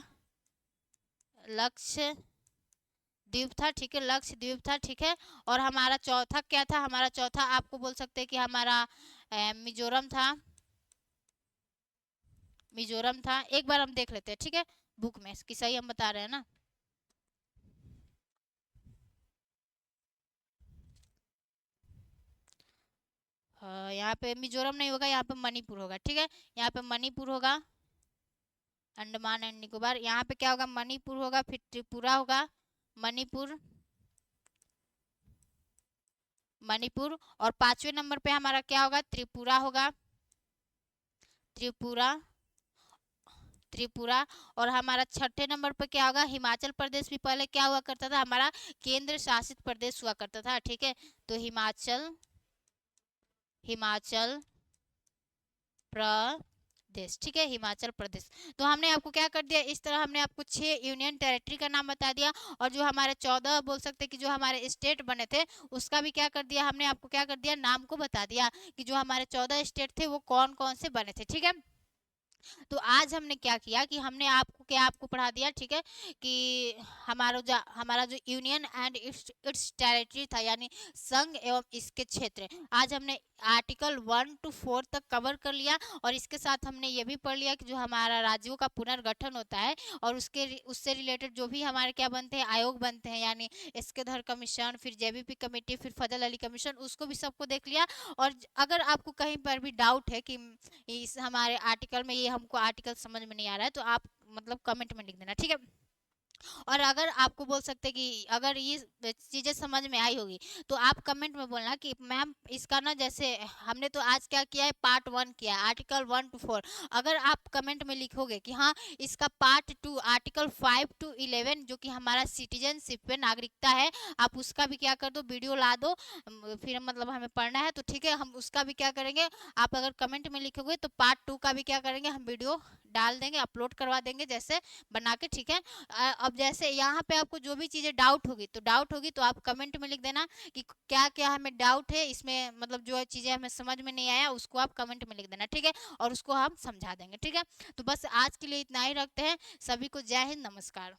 A: लक्षद्वीप था, ठीक है, लक्षद्वीप था, ठीक है। और हमारा चौथा क्या था, हमारा चौथा आपको बोल सकते हैं कि हमारा मिजोरम था, मिजोरम था। एक बार हम देख लेते हैं, ठीक है, बुक में कि सही हम बता रहे हैं ना। यहाँ पे मिजोरम नहीं होगा, यहाँ पे मणिपुर होगा, ठीक है। यहाँ पे मणिपुर होगा, अंडमान एंड निकोबार। यहाँ पे क्या होगा, मणिपुर होगा, फिर त्रिपुरा होगा, मणिपुर, मणिपुर। और 5वें नंबर पे हमारा क्या होगा, त्रिपुरा होगा, त्रिपुरा, त्रिपुरा। और हमारा 6ठे नंबर पे क्या होगा, हिमाचल प्रदेश भी पहले क्या हुआ करता था, हमारा केंद्र शासित प्रदेश हुआ करता था, ठीक है। तो हिमाचल, हिमाचल प्रदेश, ठीक है, हिमाचल प्रदेश। तो हमने आपको क्या कर दिया, इस तरह हमने आपको 6 यूनियन टेरिटरी का नाम बता दिया। और जो हमारे 14 बोल सकते हैं कि जो हमारे स्टेट बने थे उसका भी क्या कर दिया, हमने आपको क्या कर दिया, नाम को बता दिया कि जो हमारे 14 स्टेट थे वो कौन कौन से बने थे, ठीक है। तो आज हमने क्या किया कि हमने आपको पढ़ा दिया, ठीक है, कि हमारा जो यूनियन एंड इट्स टेरिटरी था, यानी संघ एवं इसके क्षेत्र। आज हमने आर्टिकल 1 to 4 तक कवर कर लिया। और इसके साथ हमने ये भी पढ़ लिया कि जो हमारा राज्यों का पुनर्गठन होता है और उससे रिलेटेड जो भी हमारे क्या बनते हैं, आयोग बनते हैं, यानी इसके धर कमीशन, फिर जेबीपी कमेटी, फिर फजल अली कमीशन, उसको भी सबको देख लिया। और अगर आपको कहीं पर भी डाउट है कि इस हमारे आर्टिकल में ये हमको आर्टिकल समझ में नहीं आ रहा है, तो आप मतलब कमेंट में लिख देना, ठीक है। और अगर आपको बोल सकते हैं कि अगर ये चीज़ें समझ में आई होगी तो आप कमेंट में बोलना कि मैम इसका ना, जैसे हमने तो आज क्या किया है, पार्ट 1 किया है, आर्टिकल 1 to 4। अगर आप कमेंट में लिखोगे कि हाँ इसका पार्ट 2 आर्टिकल 5 to 11 जो कि हमारा सिटीजनशिप पे नागरिकता है, आप उसका भी क्या कर दो, वीडियो ला दो, फिर मतलब हमें पढ़ना है तो ठीक है, हम उसका भी क्या करेंगे, आप अगर कमेंट में लिखोगे तो पार्ट 2 का भी क्या करेंगे, हम वीडियो डाल देंगे, अपलोड करवा देंगे जैसे बना के, ठीक है। अब जैसे यहाँ पे आपको जो भी चीज़ें डाउट होगी तो आप कमेंट में लिख देना कि क्या क्या हमें डाउट है इसमें, मतलब जो चीज़ें हमें समझ में नहीं आया उसको आप कमेंट में लिख देना, ठीक है। और उसको हम समझा देंगे, ठीक है। तो बस आज के लिए इतना ही रखते हैं। सभी को जय हिंद, नमस्कार।